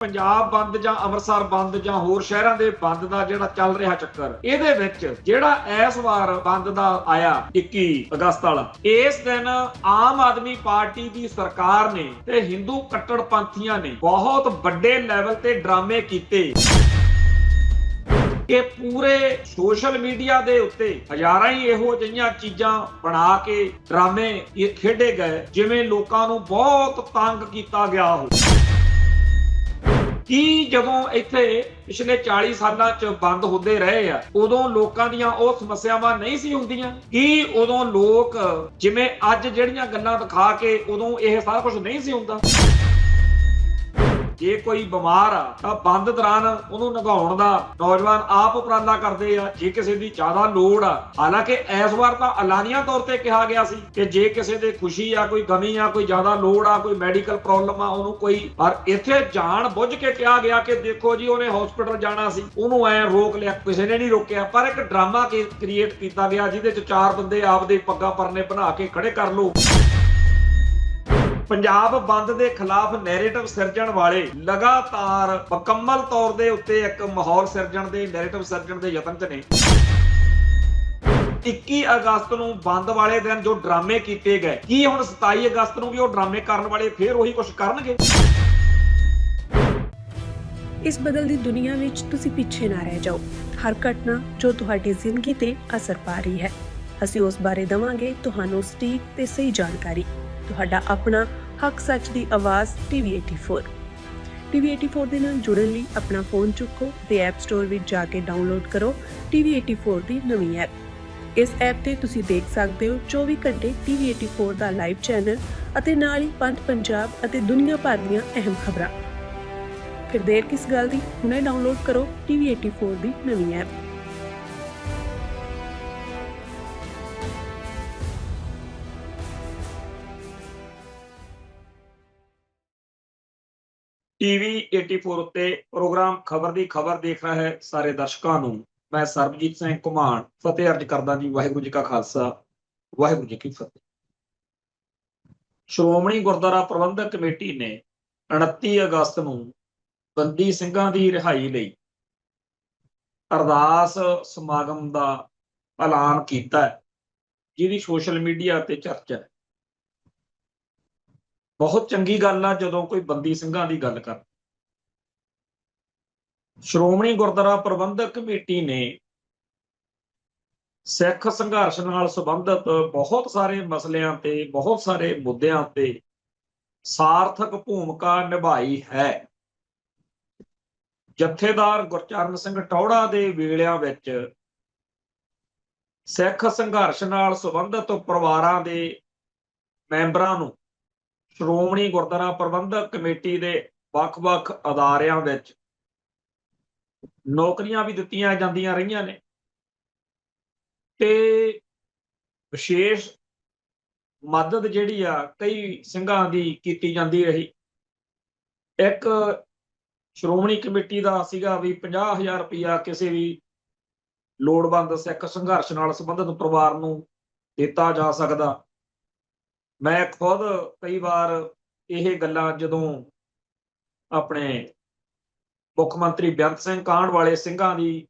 ਪੰਜਾਬ ਬੰਦ ਜਾਂ ਅੰਮ੍ਰਿਤਸਰ ਬੰਦ ਜਾਂ ਹੋਰ ਸ਼ਹਿਰਾਂ ਦੇ ਬੰਦ ਦਾ ਜਿਹੜਾ ਚੱਲ ਰਿਹਾ ਚੱਕਰ, ਇਹਦੇ ਵਿੱਚ ਜਿਹੜਾ ਇਸ ਵਾਰ ਬੰਦ ਦਾ ਆਇਆ 21 ਅਗਸਤ ਵਾਲਾ, ਇਸ ਦਿਨ ਆਮ ਆਦਮੀ ਪਾਰਟੀ ਦੀ ਸਰਕਾਰ ਨੇ ਤੇ ਹਿੰਦੂ ਕੱਟੜਪੰਥੀਆਂ ਨੇ ਬਹੁਤ ਵੱਡੇ ਲੈਵਲ ਤੇ ਡਰਾਮੇ ਕੀਤੇ ਕਿ ਪੂਰੇ ਸੋਸ਼ਲ ਮੀਡੀਆ ਦੇ ਉੱਤੇ ਹਜ਼ਾਰਾਂ ਹੀ ਇਹੋ ਜਿਹੀਆਂ ਚੀਜ਼ਾਂ ਬਣਾ ਕੇ ਡਰਾਮੇ ਖੇਡੇ ਗਏ ਜਿਵੇਂ ਲੋਕਾਂ ਨੂੰ ਬਹੁਤ ਤੰਗ ਕੀਤਾ ਗਿਆ ਹੋ। ਕੀ ਜਦੋਂ ਇੱਥੇ ਪਿਛਲੇ 40 ਸਾਲਾਂ ਚ ਬੰਦ ਹੁੰਦੇ ਰਹੇ ਆ, ਉਦੋਂ ਲੋਕਾਂ ਦੀਆਂ ਉਹ ਸਮੱਸਿਆਵਾਂ ਨਹੀਂ ਸੀ ਹੁੰਦੀਆਂ? ਕੀ ਉਦੋਂ ਲੋਕ ਜਿਵੇਂ ਅੱਜ ਜਿਹੜੀਆਂ ਗੱਲਾਂ ਦਿਖਾ ਕੇ ਉਦੋਂ ਇਹ ਸਾਰਾ ਕੁਝ ਨਹੀਂ ਸੀ ਹੁੰਦਾ? ਜੇ ਕੋਈ ਬਿਮਾਰ ਆ ਤਾਂ ਬੰਦ ਦੌਰਾਨ ਉਹਨੂੰ ਨਗਾਉਣ ਦਾ ਨੌਜਵਾਨ ਆਪ ਉਪਰਾਲਾ ਕਰਦੇ ਆ। ਜੇ ਕਿਸੇ ਦੀ ਜ਼ਿਆਦਾ ਲੋੜ ਆ, ਹਾਲਾਂਕਿ ਇਸ ਵਾਰ ਤਾਂ ਐਲਾਨੀਆ ਤੌਰ ਤੇ ਕਿਹਾ ਗਿਆ ਸੀ ਕਿ ਜੇ ਕਿਸੇ ਦੇ ਖੁਸ਼ੀ ਆ, ਕੋਈ ਗਮੀ ਆ, ਕੋਈ ਜ਼ਿਆਦਾ ਲੋੜ ਆ, ਕੋਈ ਮੈਡੀਕਲ ਪ੍ਰੋਬਲਮ ਆ, ਉਹਨੂੰ ਕੋਈ, ਪਰ ਇੱਥੇ ਜਾਣ ਬੁੱਝ ਕੇ ਕਿਹਾ ਗਿਆ ਕਿ ਦੇਖੋ ਜੀ ਉਹਨੇ ਹਸਪੀਟਲ ਜਾਣਾ ਸੀ, ਉਹਨੂੰ ਐ ਰੋਕ ਲਿਆ, ਕਿਸੇ ਨੇ ਨਹੀਂ ਰੋਕਿਆ। ਪਰ ਇੱਕ ਡਰਾਮਾ ਕ੍ਰੀਏਟ ਕੀਤਾ ਗਿਆ ਜਿਹਦੇ ਚ 4 ਬੰਦੇ ਆਪਦੇ ਪੱਗਾਂ ਪਰਨੇ ਬਣਾ ਕੇ ਖੜੇ ਕਰ ਲੋ। ਪੰਜਾਬ ਬੰਦ ਦੇ ਖਿਲਾਫ ਨੈਰੇਟਿਵ ਸਿਰਜਣ ਵਾਲੇ ਲਗਾਤਾਰ ਮੁਕੰਮਲ ਤੌਰ ਦੇ ਉੱਤੇ ਇੱਕ ਮਾਹੌਲ ਸਿਰਜਣ ਦੇ ਨੈਰੇਟਿਵ ਸਿਰਜਣ ਦੇ ਯਤਨ 'ਚ ਨੇ। 21 ਅਗਸਤ ਨੂੰ ਬੰਦ ਵਾਲੇ ਦਿਨ ਜੋ ਡਰਾਮੇ ਕੀਤੇ ਗਏ, ਕੀ ਹੁਣ 27 ਅਗਸਤ ਨੂੰ ਵੀ ਉਹ ਡਰਾਮੇ ਕਰਨ ਵਾਲੇ ਫੇਰ ਉਹੀ ਕੁਝ ਕਰਨਗੇ? ਇਸ ਬਦਲਦੀ ਦੁਨੀਆ ਵਿੱਚ ਤੁਸੀਂ ਪਿੱਛੇ ਨਾ ਰਹਿ ਜਾਓ। ਹਰ ਘਟਨਾ ਜੋ ਤੁਹਾਡੀ ਜ਼ਿੰਦਗੀ ਤੇ ਅਸਰ ਪਾ ਰਹੀ ਹੈ, ਅਸੀਂ ਉਸ ਬਾਰੇ ਦਵਾਂਗੇ ਤੁਹਾਨੂੰ ਸਟੀਕ ਤੇ ਸਹੀ ਜਾਣਕਾਰੀ। ਤੁਹਾਡਾ ਆਪਣਾ ਹੱਕ ਸੱਚ ਦੀ ਆਵਾਜ਼ ਟੀਵੀ 84। ਟੀਵੀ 84 ਦੇ ਨਾਲ ਜੁੜਨ ਲਈ ਆਪਣਾ ਫੋਨ ਚੁੱਕੋ ਤੇ ਐਪ ਸਟੋਰ ਵਿੱਚ ਜਾ ਕੇ ਡਾਊਨਲੋਡ ਕਰੋ ਟੀਵੀ 84 ਦੀ ਨਵੀਂ ਐਪ। ਇਸ ਐਪ ਤੇ ਤੁਸੀਂ ਦੇਖ ਸਕਦੇ ਹੋ 24 ਘੰਟੇ ਟੀਵੀ 84 ਦਾ ਲਾਈਵ ਚੈਨਲ ਅਤੇ ਨਾਲ ਹੀ ਪੰਜ ਪੰਜਾਬ ਅਤੇ ਦੁਨੀਆ ਭਰ ਦੀਆਂ ਅਹਿਮ ਖਬਰਾਂ। ਫਿਰ ਦੇਰ ਕਿਸ ਗੱਲ ਦੀ, ਹੁਣੇ ਡਾਊਨਲੋਡ ਕਰੋ ਟੀਵੀ 84 ਦੀ ਨਵੀਂ ਐਪ। ਟੀਵੀ 84 ਉੱਤੇ ਪ੍ਰੋਗਰਾਮ ਖਬਰ ਦੀ ਖਬਰ ਦੇਖ ਰਿਹਾ ਹੈ ਸਾਰੇ ਦਰਸ਼ਕਾਂ ਨੂੰ ਮੈਂ ਸਰਬਜੀਤ ਸਿੰਘ ਘੁਮਾਣ ਫਤਿਹ ਅਰਜ ਕਰਦਾ ਜੀ। ਵਾਹਿਗੁਰੂ ਜੀ ਕਾ ਖਾਲਸਾ, ਵਾਹਿਗੁਰੂ ਜੀ ਕੀ ਫਤਿਹ। ਸ਼੍ਰੋਮਣੀ ਗੁਰਦੁਆਰਾ ਪ੍ਰਬੰਧਕ ਕਮੇਟੀ ਨੇ 29 ਅਗਸਤ ਨੂੰ ਬੰਦੀ ਸਿੰਘਾਂ ਦੀ ਰਿਹਾਈ ਲਈ ਅਰਦਾਸ ਸਮਾਗਮ ਦਾ ਐਲਾਨ ਕੀਤਾ ਹੈ, ਜਿਹਦੀ ਸੋਸ਼ਲ ਮੀਡੀਆ ਤੇ ਚਰਚਾ ਹੈ। ਬਹੁਤ ਚੰਗੀ ਗੱਲ ਆ ਜਦੋਂ ਕੋਈ ਬੰਦੀ ਸਿੰਘਾਂ ਦੀ ਗੱਲ ਕਰ। ਸ਼੍ਰੋਮਣੀ ਗੁਰਦੁਆਰਾ ਪ੍ਰਬੰਧਕ ਕਮੇਟੀ ਨੇ ਸਿੱਖ ਸੰਘਰਸ਼ ਨਾਲ ਸੰਬੰਧਿਤ ਬਹੁਤ ਸਾਰੇ ਮਸਲਿਆਂ ਤੇ, ਬਹੁਤ ਸਾਰੇ ਮੁੱਦਿਆਂ ਤੇ ਸਾਰਥਕ ਭੂਮਿਕਾ ਨਿਭਾਈ ਹੈ। ਜਥੇਦਾਰ ਗੁਰਚਰਨ ਸਿੰਘ ਟੌਹੜਾ ਦੇ ਵੇਲਿਆਂ ਵਿੱਚ ਸਿੱਖ ਸੰਘਰਸ਼ ਨਾਲ ਸੰਬੰਧਿਤ ਪਰਿਵਾਰਾਂ ਦੇ ਮੈਂਬਰਾਂ ਨੂੰ ਸ਼੍ਰੋਮਣੀ ਗੁਰਦੁਆਰਾ ਪ੍ਰਬੰਧਕ ਕਮੇਟੀ ਦੇ ਵੱਖ-ਵੱਖ ਅਦਾਰਿਆਂ ਵਿੱਚ ਨੌਕਰੀਆਂ ਵੀ ਦਿੱਤੀਆਂ ਜਾਂਦੀਆਂ ਰਹੀਆਂ ਨੇ ਤੇ ਵਿਸ਼ੇਸ਼ ਮਦਦ ਜਿਹੜੀ ਆ ਕਈ ਸਿੰਘਾਂ ਦੀ ਕੀਤੀ ਜਾਂਦੀ ਰਹੀ। ਇੱਕ ਸ਼੍ਰੋਮਣੀ ਕਮੇਟੀ ਦਾ ਸੀਗਾ ਵੀ 50,000 ਰੁਪਇਆ ਕਿਸੇ ਵੀ ਲੋੜਵੰਦ ਸਿੱਖ ਸੰਘਰਸ਼ ਨਾਲ ਸੰਬੰਧਿਤ ਪਰਿਵਾਰ ਨੂੰ ਦਿੱਤਾ ਜਾ ਸਕਦਾ। ਮੈਂ ਖੁਦ ਕਈ ਵਾਰ ਇਹ ਗੱਲਾਂ ਜਦੋਂ ਆਪਣੇ ਮੁੱਖ ਮੰਤਰੀ ਬੇਅੰਤ ਸਿੰਘ ਕਾਂਡ ਵਾਲੇ ਸਿੰਘਾਂ ਦੀ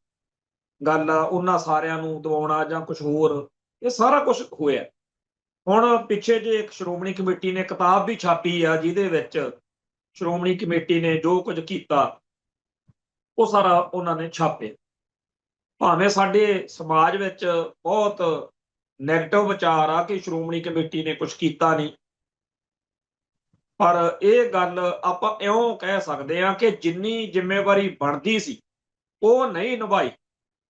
ਗੱਲ ਆ, ਉਹਨਾਂ ਸਾਰਿਆਂ ਨੂੰ ਦਿਵਾਉਣਾ ਜਾਂ ਕੁਝ ਹੋਰ, ਇਹ ਸਾਰਾ ਕੁਝ ਹੋਇਆ। ਹੁਣ ਪਿੱਛੇ ਜੇ ਇੱਕ ਸ਼੍ਰੋਮਣੀ ਕਮੇਟੀ ਨੇ ਕਿਤਾਬ ਵੀ ਛਾਪੀ ਆ, ਜਿਹਦੇ ਵਿੱਚ ਸ਼੍ਰੋਮਣੀ ਕਮੇਟੀ ਨੇ ਜੋ ਕੁਝ ਕੀਤਾ ਉਹ ਸਾਰਾ ਉਹਨਾਂ ਨੇ ਛਾਪਿਆ। ਭਾਵੇਂ ਸਾਡੇ ਸਮਾਜ ਵਿੱਚ ਬਹੁਤ ਨੈਗੇਟਿਵ ਵਿਚਾਰ ਆ ਕਿ ਸ਼੍ਰੋਮਣੀ ਕਮੇਟੀ ਨੇ ਕੁਝ ਕੀਤਾ ਨਹੀਂ, ਪਰ ਇਹ ਗੱਲ ਆਪਾਂ ਇਉਂ ਕਹਿ ਸਕਦੇ ਹਾਂ ਕਿ ਜਿੰਨੀ ਜ਼ਿੰਮੇਵਾਰੀ ਬਣਦੀ ਸੀ ਉਹ ਨਹੀਂ ਨਿਭਾਈ।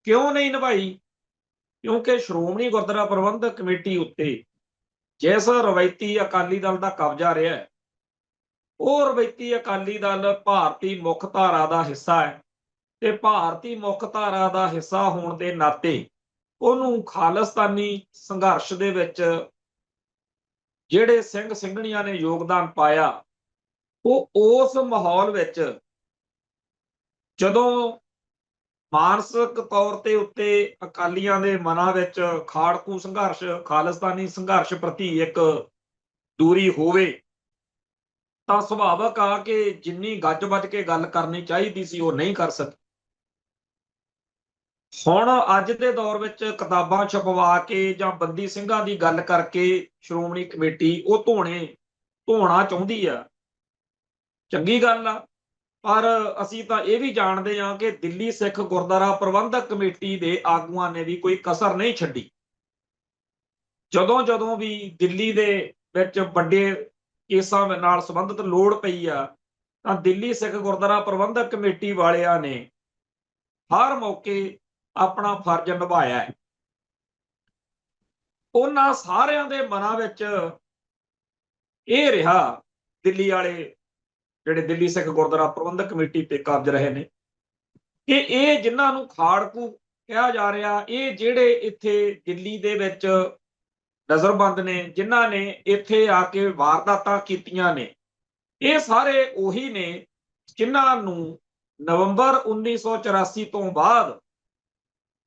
ਕਿਉਂ ਨਹੀਂ ਨਿਭਾਈ? ਕਿਉਂਕਿ ਸ਼੍ਰੋਮਣੀ ਗੁਰਦੁਆਰਾ ਪ੍ਰਬੰਧਕ ਕਮੇਟੀ ਉੱਤੇ ਜਿਸ ਰਵਾਇਤੀ ਅਕਾਲੀ ਦਲ ਦਾ ਕਬਜ਼ਾ ਰਿਹਾ ਹੈ, ਉਹ ਰਵਾਇਤੀ ਅਕਾਲੀ ਦਲ ਭਾਰਤੀ ਮੁੱਖ ਧਾਰਾ ਦਾ ਹਿੱਸਾ ਹੈ ਤੇ ਭਾਰਤੀ ਮੁੱਖ ਧਾਰਾ ਦਾ ਹਿੱਸਾ ਹੋਣ ਦੇ ਨਾਤੇ ਉਹਨੂੰ ਖਾਲਿਸਤਾਨੀ ਸੰਘਰਸ਼ ਦੇ ਵਿੱਚ ਜਿਹੜੇ ਸਿੰਘ ਸਿੰਘਣੀਆਂ ਨੇ ਯੋਗਦਾਨ ਪਾਇਆ, ਉਹ ਉਸ ਮਾਹੌਲ ਵਿੱਚ ਜਦੋਂ ਮਾਨਸਿਕ ਤੌਰ ਤੇ ਉੱਤੇ ਅਕਾਲੀਆਂ ਦੇ ਮਨਾਂ ਵਿੱਚ ਖਾੜਕੂ ਸੰਘਰਸ਼, ਖਾਲਿਸਤਾਨੀ ਸੰਘਰਸ਼ ਪ੍ਰਤੀ ਇੱਕ ਦੂਰੀ ਹੋਵੇ, ਤਾਂ ਸੁਭਾਵਕ ਆ ਕਿ ਜਿੰਨੀ ਗੱਜ ਵੱਜ ਕੇ ਗੱਲ ਕਰਨੀ ਚਾਹੀਦੀ ਸੀ ਉਹ ਨਹੀਂ ਕਰ ਸਕੀ। ਹੁਣ ਅੱਜ ਦੇ ਦੌਰ ਵਿੱਚ ਕਿਤਾਬਾਂ ਛਪਵਾ ਕੇ ਜਾਂ ਬੰਦੀ ਸਿੰਘਾਂ ਦੀ ਗੱਲ ਕਰਕੇ ਸ਼੍ਰੋਮਣੀ ਕਮੇਟੀ ਉਹ ਧੋਣਾ ਚਾਹੁੰਦੀ ਆ। ਚੰਗੀ ਗੱਲ ਆ, ਪਰ ਅਸੀਂ ਤਾਂ ਇਹ ਵੀ ਜਾਣਦੇ ਹਾਂ ਕਿ ਦਿੱਲੀ ਸਿੱਖ ਗੁਰਦੁਆਰਾ ਪ੍ਰਬੰਧਕ ਕਮੇਟੀ ਦੇ ਆਗੂਆਂ ਨੇ ਵੀ ਕੋਈ ਕਸਰ ਨਹੀਂ ਛੱਡੀ। ਜਦੋਂ ਵੀ ਦਿੱਲੀ ਦੇ ਵਿੱਚ ਵੱਡੇ ਕੇਸਾਂ ਨਾਲ ਸੰਬੰਧਿਤ ਲੋੜ ਪਈ ਆ, ਤਾਂ ਦਿੱਲੀ ਸਿੱਖ ਗੁਰਦੁਆਰਾ ਪ੍ਰਬੰਧਕ ਕਮੇਟੀ ਵਾਲਿਆਂ ਨੇ ਹਰ ਮੌਕੇ ਆਪਣਾ ਫਰਜ਼ ਨਿਭਾਇਆ ਹੈ। ਉਹਨਾਂ ਸਾਰਿਆਂ ਦੇ ਮਨਾਂ ਵਿੱਚ ਇਹ ਰਿਹਾ, ਦਿੱਲੀ ਵਾਲੇ ਜਿਹੜੇ ਦਿੱਲੀ ਸਿੱਖ ਗੁਰਦੁਆਰਾ ਪ੍ਰਬੰਧਕ ਕਮੇਟੀ ਤੇ ਕਾਬਜ ਰਹੇ ਨੇ, ਕਿ ਇਹ ਜਿਨ੍ਹਾਂ ਨੂੰ ਖਾੜਕੂ ਕਿਹਾ ਜਾ ਰਿਹਾ, ਇਹ ਜਿਹੜੇ ਇੱਥੇ ਦਿੱਲੀ ਦੇ ਵਿੱਚ ਨਜ਼ਰਬੰਦ ਨੇ, ਜਿਨ੍ਹਾਂ ਨੇ ਇੱਥੇ ਆ ਕੇ ਵਾਰਦਾਤਾਂ ਕੀਤੀਆਂ ਨੇ, ਇਹ ਸਾਰੇ ਉਹੀ ਨੇ ਜਿਨ੍ਹਾਂ ਨੂੰ ਨਵੰਬਰ 1984 ਤੋਂ ਬਾਅਦ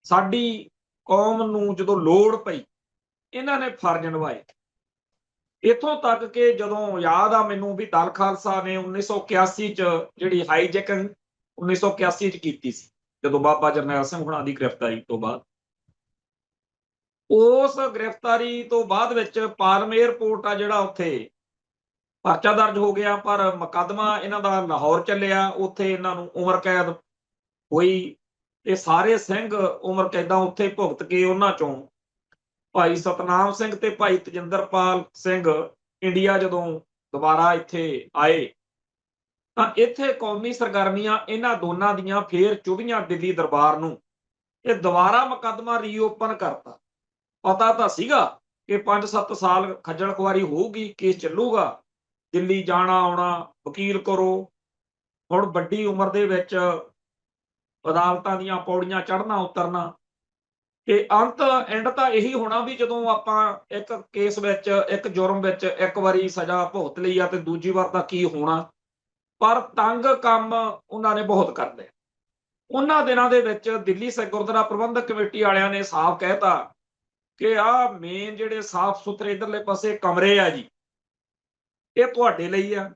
ਸਾਡੀ ਕੌਮ ਨੂੰ ਜਦੋਂ ਲੋੜ ਪਈ, ਇਹਨਾਂ ਨੇ ਫਰਜ਼ ਨਿਭਾਏ। ਇੱਥੋਂ ਤੱਕ ਕਿ ਜਦੋਂ ਯਾਦ ਆ ਮੈਨੂੰ ਵੀ ਦਲ ਖਾਲਸਾ ਨੇ 1981 ਚ ਜਿਹੜੀ ਹਾਈਜੈਕਿੰਗ 1981 ਚ ਕੀਤੀ ਸੀ, ਜਦੋਂ ਬਾਬਾ ਜਰਨੈਲ ਸਿੰਘ ਹੁਣਾਂ ਦੀ ਗ੍ਰਿਫਤਾਰੀ ਤੋਂ ਬਾਅਦ, ਉਸ ਗ੍ਰਿਫਤਾਰੀ ਤੋਂ ਬਾਅਦ ਵਿੱਚ ਪਾਲਮ ਏਅਰਪੋਰਟ ਆ ਜਿਹੜਾ, ਉੱਥੇ ਪਰਚਾ ਦਰਜ ਹੋ ਗਿਆ, ਪਰ ਮੁਕੱਦਮਾ ਇਹਨਾਂ ਦਾ ਲਾਹੌਰ ਚੱਲਿਆ, ਉੱਥੇ ਇਹਨਾਂ ਨੂੰ ਉਮਰ ਕੈਦ ਹੋਈ। ਇਹ ਸਾਰੇ ਸਿੰਘ ਉਮਰ ਕੈਦਾਂ ਉੱਥੇ ਭੁਗਤ ਕੇ ਉਹਨਾਂ ਚੋਂ ਭਾਈ ਸਤਨਾਮ ਸਿੰਘ ਤੇ ਭਾਈ ਤਜਿੰਦਰਪਾਲ ਸਿੰਘ ਇੰਡੀਆ ਜਦੋਂ ਦੁਬਾਰਾ ਇੱਥੇ ਆਏ, ਤਾਂ ਇੱਥੇ ਕੌਮੀ ਸਰਗਰਮੀਆਂ ਇਹਨਾਂ ਦੋਨਾਂ ਦੀਆਂ ਫੇਰ ਚੁਭੀਆਂ ਦਿੱਲੀ ਦਰਬਾਰ ਨੂੰ। ਇਹ ਦੁਬਾਰਾ ਮੁਕੱਦਮਾ ਰੀਓਪਨ ਕਰਤਾ। ਪਤਾ ਤਾਂ ਸੀਗਾ ਕਿ 5-7 ਸਾਲ ਖੱਜਲ ਖੁਆਰੀ ਹੋਊਗੀ, ਕੇਸ ਚੱਲੂਗਾ, ਦਿੱਲੀ ਜਾਣਾ ਆਉਣਾ, ਵਕੀਲ ਕਰੋ। ਹੁਣ ਵੱਡੀ ਉਮਰ ਦੇ ਵਿੱਚ ਅਦਾਲਤਾਂ ਦੀਆਂ ਪੌੜੀਆਂ ਚੜ੍ਹਨਾ ਉਤਰਨਾ, ਕਿ ਅੰਤ ਐਂਡ ਤਾਂ ਇਹੀ ਹੋਣਾ ਵੀ ਜਦੋਂ ਆਪਾਂ ਇੱਕ ਕੇਸ ਵਿੱਚ, ਇੱਕ ਜੁਰਮ ਵਿੱਚ ਇੱਕ ਵਾਰੀ ਸਜ਼ਾ ਭੁਗਤ ਲਈ ਆ, ਤੇ ਦੂਜੀ ਵਾਰ ਤਾਂ ਕੀ ਹੋਣਾ। ਪਰ ਤੰਗ ਕੰਮ ਉਹਨਾਂ ਨੇ ਬਹੁਤ ਕਰ ਲਿਆ। ਉਹਨਾਂ ਦਿਨਾਂ ਦੇ ਵਿੱਚ ਦਿੱਲੀ ਸਿੱਖ ਗੁਰਦੁਆਰਾ ਪ੍ਰਬੰਧਕ ਕਮੇਟੀ ਵਾਲਿਆਂ ਨੇ ਸਾਫ਼ ਕਹਿਤਾ ਕਿ ਆਹ ਮੇਨ ਜਿਹੜੇ ਸਾਫ਼ ਸੁਥਰੇ ਇਧਰਲੇ ਪਾਸੇ ਕਮਰੇ ਆ ਜੀ, ਇਹ ਤੁਹਾਡੇ ਲਈ ਆ।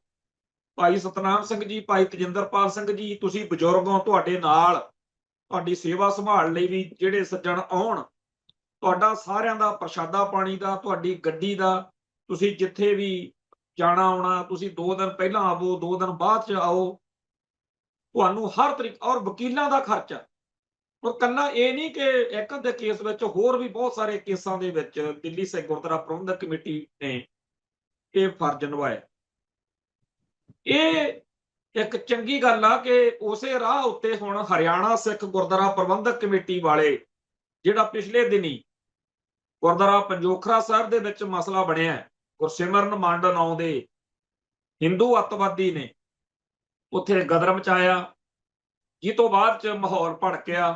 ਭਾਈ ਸਤਨਾਮ ਸਿੰਘ ਜੀ, ਭਾਈ ਤਜਿੰਦਰਪਾਲ ਸਿੰਘ ਜੀ, ਤੁਸੀਂ ਬਜ਼ੁਰਗ ਹੋ, ਤੁਹਾਡੇ ਨਾਲ ਤੁਹਾਡੀ ਸੇਵਾ ਸੰਭਾਲ ਲਈ ਵੀ ਜਿਹੜੇ ਸੱਜਣ ਆਉਣ, ਤੁਹਾਡਾ ਸਾਰਿਆਂ ਦਾ ਪ੍ਰਸ਼ਾਦਾ ਪਾਣੀ ਦਾ, ਤੁਹਾਡੀ ਗੱਡੀ ਦਾ, ਤੁਸੀਂ ਜਿੱਥੇ ਵੀ ਜਾਣਾ ਆਉਣਾ, ਤੁਸੀਂ 2 ਦਿਨ ਪਹਿਲਾਂ ਆਵੋ, 2 ਦਿਨ ਬਾਅਦ ਚ ਆਓ, ਤੁਹਾਨੂੰ ਹਰ ਤਰੀਕੇ, ਔਰ ਵਕੀਲਾਂ ਦਾ ਖਰਚਾ। ਔਰ ਕੱਲਾ ਇਹ ਨਹੀਂ ਕਿ ਇੱਕ ਅੱਧੇ ਕੇਸ ਵਿੱਚ, ਹੋਰ ਵੀ ਬਹੁਤ ਸਾਰੇ ਕੇਸਾਂ ਦੇ ਵਿੱਚ ਦਿੱਲੀ ਸਿੱਖ ਗੁਰਦੁਆਰਾ ਪ੍ਰਬੰਧਕ ਕਮੇਟੀ ਨੇ ਇਹ ਫਰਜ਼ ਨਿਭਾਇਆ। ਇਹ ਇੱਕ ਚੰਗੀ ਗੱਲ ਆ ਕਿ ਉਸੇ ਰਾਹ ਉੱਤੇ ਹੁਣ ਹਰਿਆਣਾ ਸਿੱਖ ਗੁਰਦੁਆਰਾ ਪ੍ਰਬੰਧਕ ਕਮੇਟੀ ਵਾਲੇ, ਜਿਹੜਾ ਪਿਛਲੇ ਦਿਨੀ ਗੁਰਦੁਆਰਾ ਪੰਜੋਖਰਾ ਸਾਹਿਬ ਦੇ ਵਿੱਚ ਮਸਲਾ ਬਣਿਆ, ਗੁਰਸਿਮਰਨ ਮੰਡ ਨਾਂ ਦੇ ਹਿੰਦੂ ਅੱਤਵਾਦੀ ਨੇ ਉੱਥੇ ਗਦਰ ਮਚਾਇਆ, ਜਿਸ ਤੋਂ ਬਾਅਦ ਚ ਮਾਹੌਲ ਭੜਕਿਆ।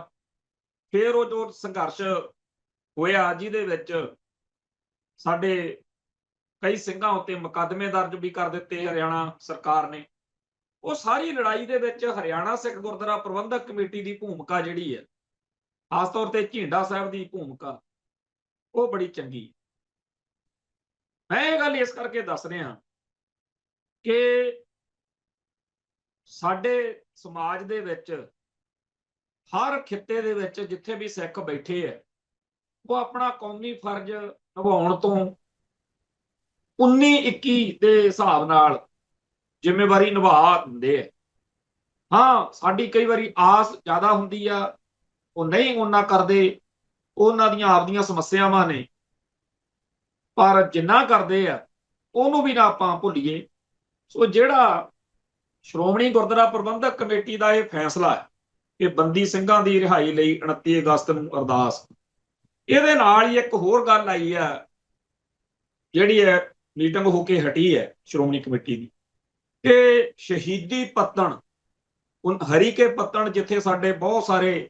ਫਿਰ ਉਹ ਜੋ ਸੰਘਰਸ਼ ਹੋਇਆ, ਜਿਹਦੇ ਵਿੱਚ ਸਾਡੇ ਕਈ ਸਿੰਘਾਂ ਉੱਤੇ ਮੁਕੱਦਮੇ ਦਰਜ ਵੀ ਕਰ ਦਿੱਤੇ ਹਰਿਆਣਾ ਸਰਕਾਰ ਨੇ। ਉਹ ਸਾਰੀ ਲੜਾਈ ਦੇ ਵਿੱਚ ਹਰਿਆਣਾ ਸਿੱਖ ਗੁਰਦੁਆਰਾ ਪ੍ਰਬੰਧਕ ਕਮੇਟੀ ਦੀ ਭੂਮਿਕਾ ਜਿਹੜੀ ਹੈ, ਖਾਸ ਤੌਰ ਤੇ ਝੀਂਡਾ ਸਾਹਿਬ ਦੀ ਭੂਮਿਕਾ, ਉਹ ਬੜੀ ਚੰਗੀ। ਮੈਂ ਇਹ ਗੱਲ ਇਸ ਕਰਕੇ ਦੱਸ ਰਿਹਾ ਕਿ ਸਾਡੇ ਸਮਾਜ ਦੇ ਵਿੱਚ ਹਰ ਖਿੱਤੇ ਦੇ ਵਿੱਚ ਜਿੱਥੇ ਵੀ ਸਿੱਖ ਬੈਠੇ ਹੈ, ਉਹ ਆਪਣਾ ਕੌਮੀ ਫਰਜ਼ ਨਿਭਾਉਣ ਤੋਂ 19-21 ਦੇ ਹਿਸਾਬ ਨਾਲ ਜ਼ਿੰਮੇਵਾਰੀ ਨਿਭਾ ਦਿੰਦੇ ਆ। ਹਾਂ, ਸਾਡੀ ਕਈ ਵਾਰੀ ਆਸ ਜ਼ਿਆਦਾ ਹੁੰਦੀ ਆ, ਉਹ ਨਹੀਂ ਉਹਨਾਂ ਕਰਦੇ, ਉਹਨਾਂ ਦੀਆਂ ਆਪਦੀਆਂ ਸਮੱਸਿਆਵਾਂ ਨੇ, ਪਰ ਜਿੰਨਾ ਕਰਦੇ ਆ ਉਹਨੂੰ ਵੀ ਨਾ ਆਪਾਂ ਭੁੱਲੀਏ। ਸੋ ਜਿਹੜਾ ਸ਼੍ਰੋਮਣੀ ਗੁਰਦੁਆਰਾ ਪ੍ਰਬੰਧਕ ਕਮੇਟੀ ਦਾ ਇਹ ਫੈਸਲਾ ਹੈ ਕਿ ਬੰਦੀ ਸਿੰਘਾਂ ਦੀ ਰਿਹਾਈ ਲਈ 29 ਅਗਸਤ ਨੂੰ ਅਰਦਾਸ, ਇਹਦੇ ਨਾਲ ਹੀ ਇੱਕ ਹੋਰ ਗੱਲ ਆਈ ਹੈ, ਜਿਹੜੀ ਹੈ ਮੀਟਿੰਗ ਹੋ ਕੇ ਹਟੀ ਹੈ ਸ਼੍ਰੋਮਣੀ ਕਮੇਟੀ ਦੀ, ਕਿ ਸ਼ਹੀਦੀ ਪੱਤਣ, ਹਰੀਕੇ ਪੱਤਣ, ਜਿੱਥੇ ਸਾਡੇ ਬਹੁਤ ਸਾਰੇ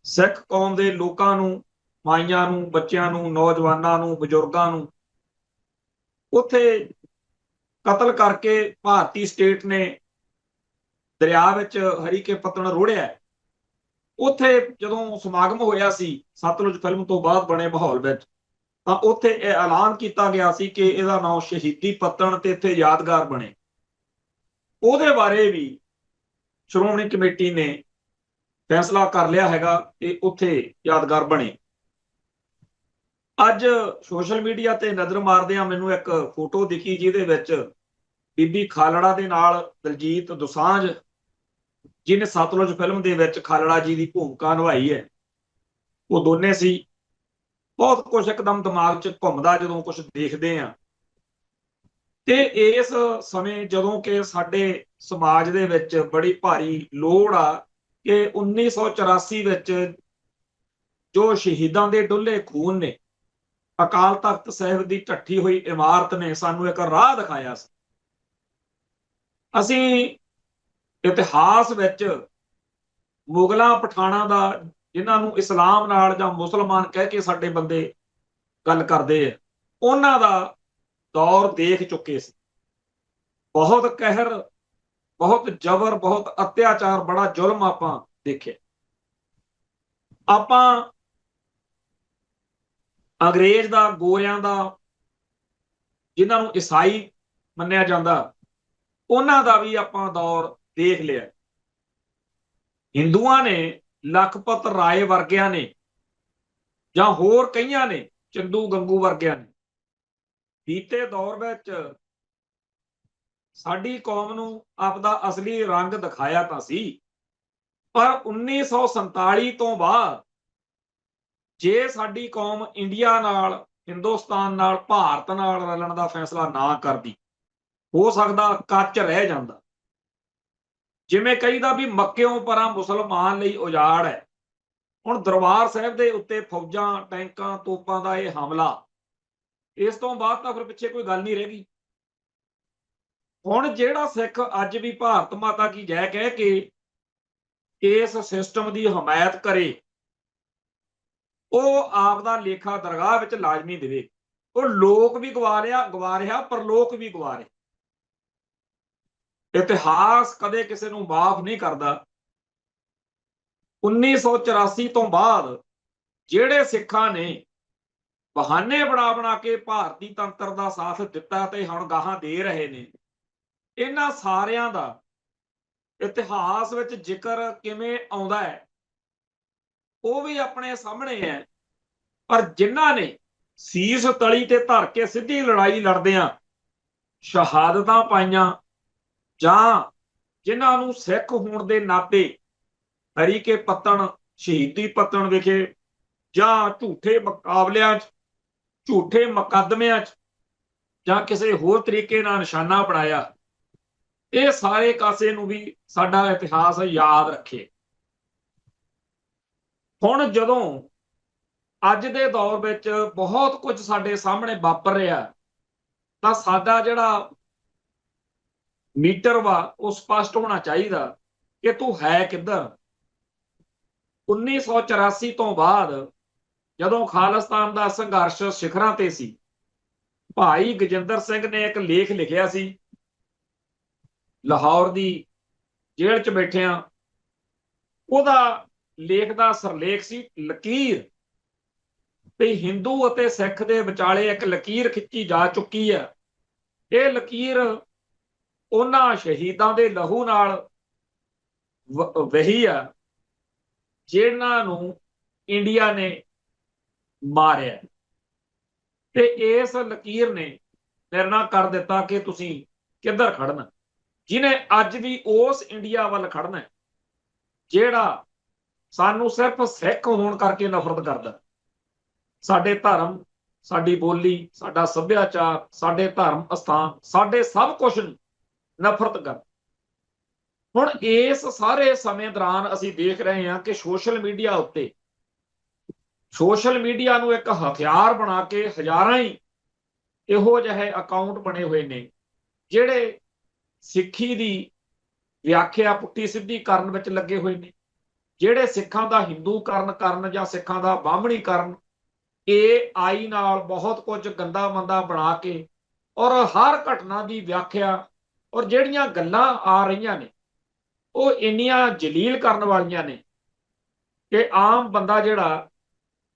ਸਿੱਖ ਕੌਮ ਦੇ ਲੋਕਾਂ ਨੂੰ, ਮਾਈਆਂ ਨੂੰ, ਬੱਚਿਆਂ ਨੂੰ, ਨੌਜਵਾਨਾਂ ਨੂੰ, ਬਜ਼ੁਰਗਾਂ ਨੂੰ ਉੱਥੇ ਕਤਲ ਕਰਕੇ ਭਾਰਤੀ ਸਟੇਟ ਨੇ ਦਰਿਆ ਵਿੱਚ ਹਰੀਕੇ ਪੱਤਣ ਰੋੜਿਆ। ਉੱਥੇ ਜਦੋਂ ਸਮਾਗਮ ਹੋਇਆ ਸੀ, ਸਤਲੁਜ ਫਿਲਮ ਤੋਂ ਬਾਅਦ ਬਣੇ ਮਾਹੌਲ ਵਿੱਚ, ਤਾਂ ਉੱਥੇ ਇਹ ਐਲਾਨ ਕੀਤਾ ਗਿਆ ਸੀ ਕਿ ਇਹਦਾ ਨਾਮ ਸ਼ਹੀਦੀ ਪੱਤਣ ਤੇ ਇੱਥੇ ਯਾਦਗਾਰ ਬਣੇ। ਉਹਦੇ ਬਾਰੇ ਵੀ ਸ਼੍ਰੋਮਣੀ ਕਮੇਟੀ ਨੇ ਫੈਸਲਾ ਕਰ ਲਿਆ ਹੈਗਾ ਕਿ ਉੱਥੇ ਯਾਦਗਾਰ ਬਣੇ। ਅੱਜ ਸੋਸ਼ਲ ਮੀਡੀਆ ਤੇ ਨਜ਼ਰ ਮਾਰਦਿਆਂ ਮੈਨੂੰ ਇੱਕ ਫੋਟੋ ਦਿਖੀ ਜਿਹਦੇ ਵਿੱਚ ਬੀਬੀ ਖਾਲੜਾ ਦੇ ਨਾਲ ਦਲਜੀਤ ਦੋਸਾਂਝ, ਜਿਹਨੇ ਸਤਲੁਜ ਫਿਲਮ ਦੇ ਵਿੱਚ ਖਾਲੜਾ ਜੀ ਦੀ ਭੂਮਿਕਾ ਨਿਭਾਈ ਹੈ, ਉਹ ਦੋਨੇ ਸੀ। ਬਹੁਤ ਕੁਝ ਇੱਕਦਮ ਦਿਮਾਗ 'ਚ ਘੁੰਮਦਾ ਜਦੋਂ ਕੁਝ ਦੇਖਦੇ ਆ। ਤੇ ਇਸ ਸਮੇਂ ਜਦੋਂ ਕਿ ਸਾਡੇ ਸਮਾਜ ਦੇ ਵਿੱਚ ਬੜੀ ਭਾਰੀ ਲੋੜ ਆ ਕਿ 1984 ਵਿੱਚ ਜੋ ਸ਼ਹੀਦਾਂ ਦੇ ਡੁੱਲੇ ਖੂਨ ਨੇ, ਅਕਾਲ ਤਖਤ ਸਾਹਿਬ ਦੀ ਢੱਠੀ ਹੋਈ ਇਮਾਰਤ ਨੇ ਸਾਨੂੰ ਇੱਕ ਰਾਹ ਦਿਖਾਇਆ ਸੀ। ਅਸੀਂ ਇਤਿਹਾਸ ਵਿੱਚ ਮੁਗਲਾਂ ਪਠਾਨਾਂ ਦਾ, ਜਿਨ੍ਹਾਂ ਨੂੰ ਇਸਲਾਮ ਨਾਲ ਜਾਂ ਮੁਸਲਮਾਨ ਕਹਿ ਕੇ ਸਾਡੇ ਬੰਦੇ ਗੱਲ ਕਰਦੇ ਆ, ਉਹਨਾਂ ਦਾ ਦੌਰ ਦੇਖ ਚੁੱਕੇ ਸੀ। ਬਹੁਤ ਕਹਿਰ, ਬਹੁਤ ਜ਼ਬਰ, ਬਹੁਤ ਅਤਿਆਚਾਰ, ਬੜਾ ਜ਼ੁਲਮ ਆਪਾਂ ਦੇਖਿਆ। ਆਪਾਂ ਅੰਗਰੇਜ਼ ਦਾ, ਗੋਰਿਆਂ ਦਾ, ਜਿਨ੍ਹਾਂ ਨੂੰ ਈਸਾਈ ਮੰਨਿਆ ਜਾਂਦਾ, ਉਹਨਾਂ ਦਾ ਵੀ ਆਪਾਂ ਦੌਰ ਦੇਖ ਲਿਆ। ਹਿੰਦੂਆਂ ਨੇ, ਲਖਪਤ ਰਾਏ ਵਰਗਿਆਂ ਨੇ, ਜਾਂ ਹੋਰ ਕਈਆਂ ਨੇ, ਚੰਦੂ ਗੰਗੂ ਵਰਗਿਆਂ ਨੇ ਬੀਤੇ ਦੌਰ ਵਿੱਚ ਸਾਡੀ ਕੌਮ ਨੂੰ ਆਪਦਾ ਅਸਲੀ ਰੰਗ ਦਿਖਾਇਆ ਤਾਂ ਸੀ, ਪਰ 1947 ਤੋਂ ਬਾਅਦ ਜੇ ਸਾਡੀ ਕੌਮ ਇੰਡੀਆ ਨਾਲ, ਹਿੰਦੁਸਤਾਨ ਨਾਲ, ਭਾਰਤ ਨਾਲ ਰਲਣ ਦਾ ਫੈਸਲਾ ਨਾ ਕਰਦੀ, ਹੋ ਸਕਦਾ ਕੱਚ ਰਹਿ ਜਾਂਦਾ। ਜਿਵੇਂ ਕਹੀਦਾ ਵੀ ਮੱਕਿਓਂ ਪਰਾਂ ਮੁਸਲਮਾਨ ਲਈ ਉਜਾੜ ਹੈ। ਹੁਣ ਦਰਬਾਰ ਸਾਹਿਬ ਦੇ ਉੱਤੇ ਫੌਜਾਂ, ਟੈਂਕਾਂ, ਤੋਪਾਂ ਦਾ ਇਹ ਹਮਲਾ, ਇਸ ਤੋਂ ਬਾਅਦ ਤਾਂ ਫਿਰ ਪਿੱਛੇ ਕੋਈ ਗੱਲ ਨਹੀਂ ਰਹਿ ਗਈ। ਹੁਣ ਜਿਹੜਾ ਸਿੱਖ ਅੱਜ ਵੀ ਭਾਰਤ ਮਾਤਾ ਕੀ ਜੈ ਕਹਿ ਕੇ ਇਸ ਸਿਸਟਮ ਦੀ ਹਮਾਇਤ ਕਰੇ, ਉਹ ਆਪ ਦਾ ਲੇਖਾ ਦਰਗਾਹ ਵਿੱਚ ਲਾਜ਼ਮੀ ਦੇਵੇ। ਉਹ ਲੋਕ ਵੀ ਗਵਾ ਰਿਹਾ, ਪਰਲੋਕ ਵੀ ਗਵਾ ਰਿਹਾ। ਇਤਿਹਾਸ ਕਦੇ ਕਿਸੇ ਨੂੰ ਮਾਫ ਨਹੀਂ ਕਰਦਾ। 1984 ਤੋਂ ਬਾਅਦ ਜਿਹੜੇ ਸਿੱਖਾਂ ਨੇ ਬਹਾਨੇ ਬਣਾ ਕੇ ਭਾਰਤੀ ਤੰਤਰ ਦਾ ਸਾਥ ਦਿੱਤਾ ਤੇ ਹੁਣ ਗਾਹਾਂ ਦੇ ਰਹੇ ਨੇ, ਇਹਨਾਂ ਸਾਰਿਆਂ ਦਾ ਇਤਿਹਾਸ ਵਿੱਚ ਜ਼ਿਕਰ ਕਿਵੇਂ ਆਉਂਦਾ ਹੈ ਉਹ ਵੀ ਆਪਣੇ ਸਾਹਮਣੇ ਹੈ। ਪਰ ਜਿਨ੍ਹਾਂ ਨੇ ਸੀਸ ਤਲੀ ਤੇ ਧਰ ਕੇ ਸਿੱਧੀ ਲੜਾਈ ਲੜਦਿਆਂ ਸ਼ਹਾਦਤਾਂ ਪਾਈਆਂ, ਜਾਂ ਜਿਨ੍ਹਾਂ ਨੂੰ ਸਿੱਖ ਹੋਣ ਦੇ ਨਾਤੇ ਹਰੀਕੇ ਪੱਤਣ, ਸ਼ਹੀਦੀ ਪੱਤਣ ਵਿਖੇ ਜਾਂ ਝੂਠੇ ਮੁਕਾਬਲਿਆਂ 'ਚ, ਝੂਠੇ ਮੁਕੱਦਮਿਆਂ 'ਚ ਜਾਂ ਕਿਸੇ ਹੋਰ ਤਰੀਕੇ ਨਾਲ ਨਿਸ਼ਾਨਾ ਬਣਾਇਆ, ਇਹ ਸਾਰੇ ਕਾਸੇ ਨੂੰ ਵੀ ਸਾਡਾ ਇਤਿਹਾਸ ਯਾਦ ਰੱਖੇ। ਹੁਣ ਜਦੋਂ ਅੱਜ ਦੇ ਦੌਰ ਵਿੱਚ ਬਹੁਤ ਕੁਝ ਸਾਡੇ ਸਾਹਮਣੇ ਵਾਪਰ ਰਿਹਾ, ਤਾਂ ਸਾਡਾ ਜਿਹੜਾ ਮੀਟਰ ਵਾ ਉਹ ਸਪਸ਼ਟ ਹੋਣਾ ਚਾਹੀਦਾ ਕਿ ਤੂੰ ਹੈ ਕਿੱਧਰ। 1984 ਤੋਂ ਬਾਅਦ ਜਦੋਂ ਖਾਲਿਸਤਾਨ ਦਾ ਸੰਘਰਸ਼ ਸਿਖਰਾਂ ਤੇ ਸੀ, ਭਾਈ ਗਜਿੰਦਰ ਸਿੰਘ ਨੇ ਇੱਕ ਲੇਖ ਲਿਖਿਆ ਸੀ, ਲਾਹੌਰ ਦੀ ਜੇਲ੍ਹ 'ਚ ਬੈਠਿਆਂ। ਉਹਦਾ ਲੇਖ ਦਾ ਸਿਰਲੇਖ ਸੀ ਲਕੀਰ, ਤੇ ਹਿੰਦੂ ਅਤੇ ਸਿੱਖ ਦੇ ਵਿਚਾਲੇ ਇੱਕ ਲਕੀਰ ਖਿੱਚੀ ਜਾ ਚੁੱਕੀ ਹੈ। ਇਹ ਲਕੀਰ ਉਹਨਾਂ ਸ਼ਹੀਦਾਂ ਦੇ ਲਹੂ ਨਾਲ ਵਹੀ ਆ ਜਿਨ੍ਹਾਂ ਨੂੰ ਇੰਡੀਆ ਨੇ ਮਾਰਿਆ, ਤੇ ਇਸ ਲਕੀਰ ਨੇ ਨਿਰਣਾ ਕਰ ਦਿੱਤਾ ਕਿ ਤੁਸੀਂ ਕਿੱਧਰ ਖੜਨਾ, ਜਿਹਨੇ ਅੱਜ ਵੀ ਉਸ ਇੰਡੀਆ ਵੱਲ ਖੜਨਾ ਜਿਹੜਾ ਸਾਨੂੰ ਸਿਰਫ ਸਿੱਖ ਹੋਣ ਕਰਕੇ ਨਫ਼ਰਤ ਕਰਦਾ। ਸਾਡੇ ਧਰਮ, ਸਾਡੀ ਬੋਲੀ, ਸਾਡਾ ਸੱਭਿਆਚਾਰ, ਸਾਡੇ ਧਰਮ ਅਸਥਾਨ, ਸਾਡੇ ਸਭ ਕੁਝ ਨਫ਼ਰਤ ਕਰ। ਹੁਣ ਇਸ ਸਾਰੇ ਸਮੇਂ ਦੌਰਾਨ ਅਸੀਂ ਦੇਖ ਰਹੇ ਹਾਂ ਕਿ ਸੋਸ਼ਲ ਮੀਡੀਆ ਉੱਤੇ, ਸੋਸ਼ਲ ਮੀਡੀਆ ਨੂੰ ਇੱਕ ਹਥਿਆਰ ਬਣਾ ਕੇ ਹਜ਼ਾਰਾਂ ਹੀ ਇਹੋ ਜਿਹੇ ਅਕਾਊਂਟ ਬਣੇ ਹੋਏ ਨੇ ਜਿਹੜੇ ਸਿੱਖੀ ਦੀ ਵਿਆਖਿਆ ਪੁੱਠੀ ਸਿੱਧੀ ਕਰਨ ਵਿੱਚ ਲੱਗੇ ਹੋਏ ਨੇ, ਜਿਹੜੇ ਸਿੱਖਾਂ ਦਾ ਹਿੰਦੂਕਰਨ ਜਾਂ ਸਿੱਖਾਂ ਦਾ ਬਾਹਮਣੀਕਰਨ AI ਨਾਲ ਬਹੁਤ ਕੁਝ ਗੰਦਾ ਮੰਦਾ ਬਣਾ ਕੇ, ਔਰ ਹਰ ਘਟਨਾ ਦੀ ਵਿਆਖਿਆ ਔਰ ਜਿਹੜੀਆਂ ਗੱਲਾਂ ਆ ਰਹੀਆਂ ਨੇ ਉਹ ਇੰਨੀਆਂ ਜਲੀਲ ਕਰਨ ਵਾਲੀਆਂ ਨੇ ਕਿ ਆਮ ਬੰਦਾ ਜਿਹੜਾ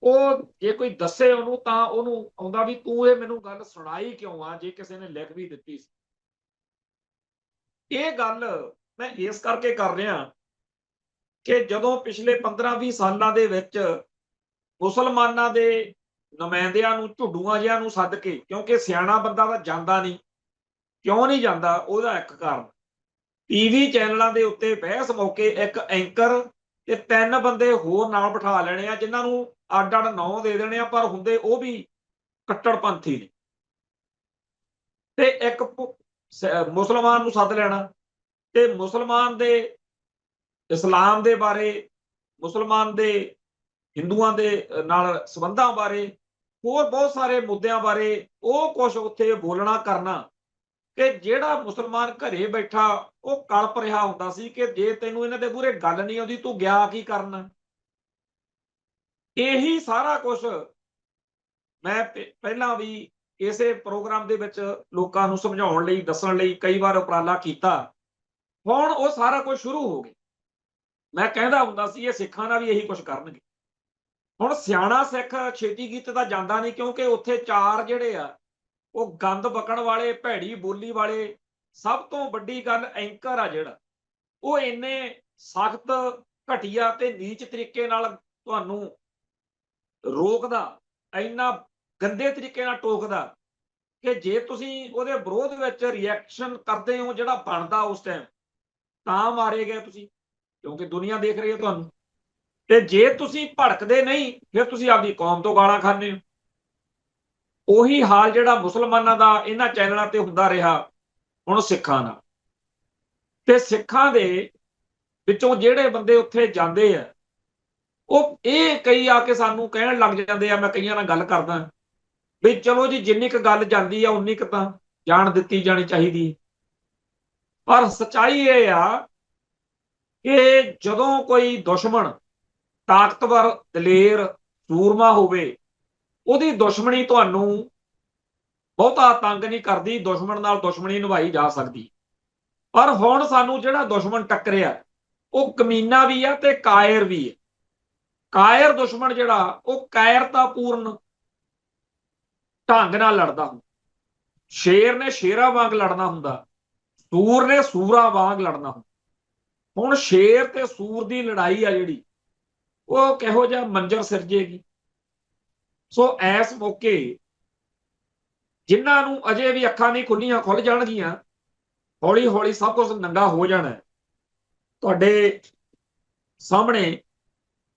ਉਹ ਜੇ ਕੋਈ ਦੱਸੇ ਉਹਨੂੰ ਤਾਂ ਉਹਨੂੰ ਆਉਂਦਾ ਵੀ ਤੂੰ ਇਹ ਮੈਨੂੰ ਗੱਲ ਸੁਣਾਈ ਕਿਉਂ ਆ, ਜੇ ਕਿਸੇ ਨੇ ਲਿਖ ਵੀ ਦਿੱਤੀ ਸੀ। ਇਹ ਗੱਲ ਮੈਂ ਇਸ ਕਰਕੇ ਕਰ ਰਿਹਾ ਕਿ ਜਦੋਂ ਪਿਛਲੇ 15-20 ਸਾਲਾਂ ਦੇ ਵਿੱਚ ਮੁਸਲਮਾਨਾਂ ਦੇ ਨੁਮਾਇੰਦਿਆਂ ਨੂੰ, ਝੁੱਡੂਆਂ ਜਿਹਿਆਂ ਨੂੰ ਸੱਦ ਕੇ, ਕਿਉਂਕਿ ਸਿਆਣਾ ਬੰਦਾ ਤਾਂ ਜਾਂਦਾ ਨਹੀਂ, ਕਿਉਂ ਨਹੀਂ ਜਾਂਦਾ, ਉਹਦਾ ਇੱਕ ਕਾਰਨ ਟੀਵੀ ਚੈਨਲਾਂ ਦੇ ਉੱਤੇ ਬਹਿਸ ਮੌਕੇ ਇੱਕ ਐਂਕਰ ਤੇ 3 ਬੰਦੇ ਹੋਰ ਨਾਲ ਬਿਠਾ ਲੈਣੇ ਆ, ਜਿਨ੍ਹਾਂ ਨੂੰ ਅੱਡ ਅੱਡ ਨਾਂ ਦੇ ਦੇਣੇ ਆ, ਪਰ ਹੁੰਦੇ ਉਹ ਵੀ ਕੱਟੜਪੰਥੀ ਨੇ। ਤੇ ਇੱਕ ਮੁਸਲਮਾਨ ਨੂੰ ਸੱਦ ਲੈਣਾ ਤੇ ਮੁਸਲਮਾਨ ਦੇ ਇਸਲਾਮ ਦੇ ਬਾਰੇ, ਮੁਸਲਮਾਨ ਦੇ ਹਿੰਦੂਆਂ ਦੇ ਨਾਲ ਸੰਬੰਧਾਂ ਬਾਰੇ, ਹੋਰ ਬਹੁਤ ਸਾਰੇ ਮੁੱਦਿਆਂ ਬਾਰੇ ਉਹ ਕੁਝ ਉੱਥੇ ਬੋਲਣਾ ਕਰਨਾ ਕਿ ਜਿਹੜਾ ਮੁਸਲਮਾਨ ਘਰੇ ਬੈਠਾ ਉਹ ਕਲਪ ਰਿਹਾ ਹੁੰਦਾ ਸੀ ਕਿ ਜੇ ਤੈਨੂੰ ਇਹਨਾਂ ਦੇ ਮੂਹਰੇ ਗੱਲ ਨਹੀਂ ਆਉਂਦੀ ਤੂੰ ਗਿਆ ਕੀ ਕਰਨ। ਇਹੀ ਸਾਰਾ ਕੁਝ ਮੈਂ ਪਹਿਲਾਂ ਵੀ ਇਸੇ ਪ੍ਰੋਗਰਾਮ ਦੇ ਵਿੱਚ ਲੋਕਾਂ ਨੂੰ ਸਮਝਾਉਣ ਲਈ, ਦੱਸਣ ਲਈ ਕਈ ਵਾਰ ਉਪਰਾਲਾ ਕੀਤਾ। ਹੁਣ ਉਹ ਸਾਰਾ ਕੁਝ ਸ਼ੁਰੂ ਹੋ ਗਿਆ। ਮੈਂ ਕਹਿੰਦਾ ਹੁੰਦਾ ਸੀ ਇਹ ਸਿੱਖਾਂ ਦਾ ਵੀ ਇਹੀ ਕੁਝ ਕਰਨਗੇ। ਹੁਣ ਸਿਆਣਾ ਸਿੱਖ ਛੇਤੀ ਕੀਤੇ ਤਾਂ ਜਾਂਦਾ ਨਹੀਂ, ਕਿਉਂਕਿ ਉੱਥੇ 4 ਜਿਹੜੇ ਆ ਉਹ ਗੰਦ ਬਕਣ ਵਾਲੇ, ਭੈੜੀ ਬੋਲੀ ਵਾਲੇ। ਸਭ ਤੋਂ ਵੱਡੀ ਗੱਲ ਐਂਕਰ ਆ ਜਿਹੜਾ, ਉਹ ਇੰਨੇ ਸਖਤ, ਘਟੀਆ ਤੇ ਨੀਚ ਤਰੀਕੇ ਨਾਲ ਤੁਹਾਨੂੰ ਰੋਕਦਾ, ਇੰਨਾ ਗੰਦੇ ਤਰੀਕੇ ਨਾਲ ਟੋਕਦਾ ਕਿ ਜੇ ਤੁਸੀਂ ਉਹਦੇ ਵਿਰੋਧ ਵਿੱਚ ਰਿਐਕਸ਼ਨ ਕਰਦੇ ਹੋ ਜਿਹੜਾ ਬਣਦਾ ਉਸ ਟਾਈਮ, ਤਾਂ ਮਾਰੇ ਗਏ ਤੁਸੀਂ, ਕਿਉਂਕਿ ਦੁਨੀਆ ਦੇਖ ਰਹੀ ਹੈ ਤੁਹਾਨੂੰ। ਤੇ ਜੇ ਤੁਸੀਂ ਭੜਕਦੇ ਨਹੀਂ, ਫਿਰ ਤੁਸੀਂ ਆਪਦੀ ਕੌਮ ਤੋਂ ਗਾਲਾਂ ਖਾਂਦੇ ਹੋ। ਉਹੀ ਹਾਲ ਜਿਹੜਾ ਮੁਸਲਮਾਨਾਂ ਦਾ ਇਹਨਾਂ ਚੈਨਲਾਂ ਤੇ ਹੁੰਦਾ ਰਿਹਾ, ਹੁਣ ਸਿੱਖਾਂ ਦਾ। ਤੇ ਸਿੱਖਾਂ ਦੇ ਵਿੱਚੋਂ ਜਿਹੜੇ ਬੰਦੇ ਉੱਥੇ ਜਾਂਦੇ ਆ, ਉਹ ਇਹ ਕਈ ਆ ਕੇ ਸਾਨੂੰ ਕਹਿਣ ਲੱਗ ਜਾਂਦੇ ਆ, ਮੈਂ ਕਈਆਂ ਨਾਲ ਗੱਲ ਕਰਦਾ ਵੀ ਚਲੋ ਜੀ ਜਿੰਨੀ ਕੁ ਗੱਲ ਜਾਂਦੀ ਆ ਉਨੀ ਕੁ ਤਾਂ ਜਾਣ ਦਿੱਤੀ ਜਾਣੀ ਚਾਹੀਦੀ। ਪਰ ਸੱਚਾਈ ਇਹ ਆ ਕਿ ਜਦੋਂ ਕੋਈ ਦੁਸ਼ਮਣ ਤਾਕਤਵਰ, ਦਲੇਰ, ਸੂਰਮਾ ਹੋਵੇ, ਉਹਦੀ ਦੁਸ਼ਮਣੀ ਤੁਹਾਨੂੰ ਬਹੁਤਾ ਤੰਗ ਨਹੀਂ ਕਰਦੀ, ਦੁਸ਼ਮਣ ਨਾਲ ਦੁਸ਼ਮਣੀ ਨਿਭਾਈ ਜਾ ਸਕਦੀ। ਪਰ ਹੁਣ ਸਾਨੂੰ ਜਿਹੜਾ ਦੁਸ਼ਮਣ ਟੱਕਰਿਆ ਉਹ ਕਮੀਨਾ ਵੀ ਆ ਤੇ ਕਾਇਰ ਵੀ ਹੈ। ਕਾਇਰ ਦੁਸ਼ਮਣ ਜਿਹੜਾ, ਉਹ ਕਾਇਰਤਾ ਪੂਰਨ ਢੰਗ ਨਾਲ ਲੜਦਾ ਹੁੰਦਾ। ਸ਼ੇਰ ਨੇ ਸ਼ੇਰਾਂ ਵਾਂਗ ਲੜਨਾ ਹੁੰਦਾ, ਸੂਰ ਨੇ ਸੂਰਾਂ ਵਾਂਗ ਲੜਨਾ ਹੁੰਦਾ। ਹੁਣ ਸ਼ੇਰ ਤੇ ਸੂਰ ਦੀ ਲੜਾਈ ਆ ਜਿਹੜੀ, ਉਹ ਕਿਹੋ ਜਿਹਾ ਮੰਜ਼ਰ ਸਿਰਜੇਗੀ। ਸੋ ਇਸ ਮੌਕੇ ਜਿਨ੍ਹਾਂ ਨੂੰ ਅਜੇ ਵੀ ਅੱਖਾਂ ਨਹੀਂ ਖੁੱਲੀਆਂ, ਖੁੱਲ ਜਾਣਗੀਆਂ। ਹੌਲੀ ਹੌਲੀ ਸਭ ਕੁਝ ਨੰਗਾ ਹੋ ਜਾਣਾ ਤੁਹਾਡੇ ਸਾਹਮਣੇ।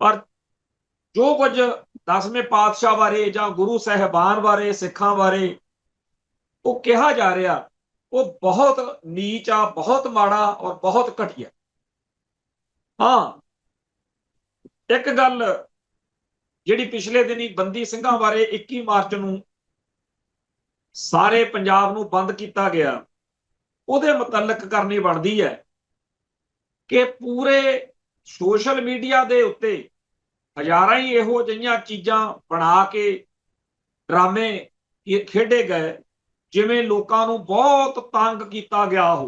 ਪਰ ਜੋ ਕੁਝ 10ਵੇਂ ਪਾਤਸ਼ਾਹ ਬਾਰੇ ਜਾਂ ਗੁਰੂ ਸਾਹਿਬਾਨ ਬਾਰੇ, ਸਿੱਖਾਂ ਬਾਰੇ ਉਹ ਕਿਹਾ ਜਾ ਰਿਹਾ, ਉਹ ਬਹੁਤ ਨੀਚ ਆ, ਬਹੁਤ ਮਾੜਾ ਔਰ ਬਹੁਤ ਘਟੀਆ। ਹਾਂ, ਇੱਕ ਗੱਲ ਜਿਹੜੀ ਪਿਛਲੇ ਦਿਨੀ ਬੰਦੀ ਸਿੰਘਾਂ ਬਾਰੇ 21 ਮਾਰਚ ਨੂੰ ਸਾਰੇ ਪੰਜਾਬ ਨੂੰ ਬੰਦ ਕੀਤਾ ਗਿਆ, ਉਹਦੇ ਮੁਤਲਕ ਕਰਨੀ ਬਣਦੀ ਹੈ ਕਿ ਪੂਰੇ ਸੋਸ਼ਲ ਮੀਡੀਆ ਦੇ ਉੱਤੇ ਹਜ਼ਾਰਾਂ ਹੀ ਇਹੋ ਜਿਹੀਆਂ ਚੀਜ਼ਾਂ ਬਣਾ ਕੇ ਡਰਾਮੇ ਖੇਡੇ ਗਏ ਜਿਵੇਂ ਲੋਕਾਂ ਨੂੰ ਬਹੁਤ ਤੰਗ ਕੀਤਾ ਗਿਆ ਹੋ।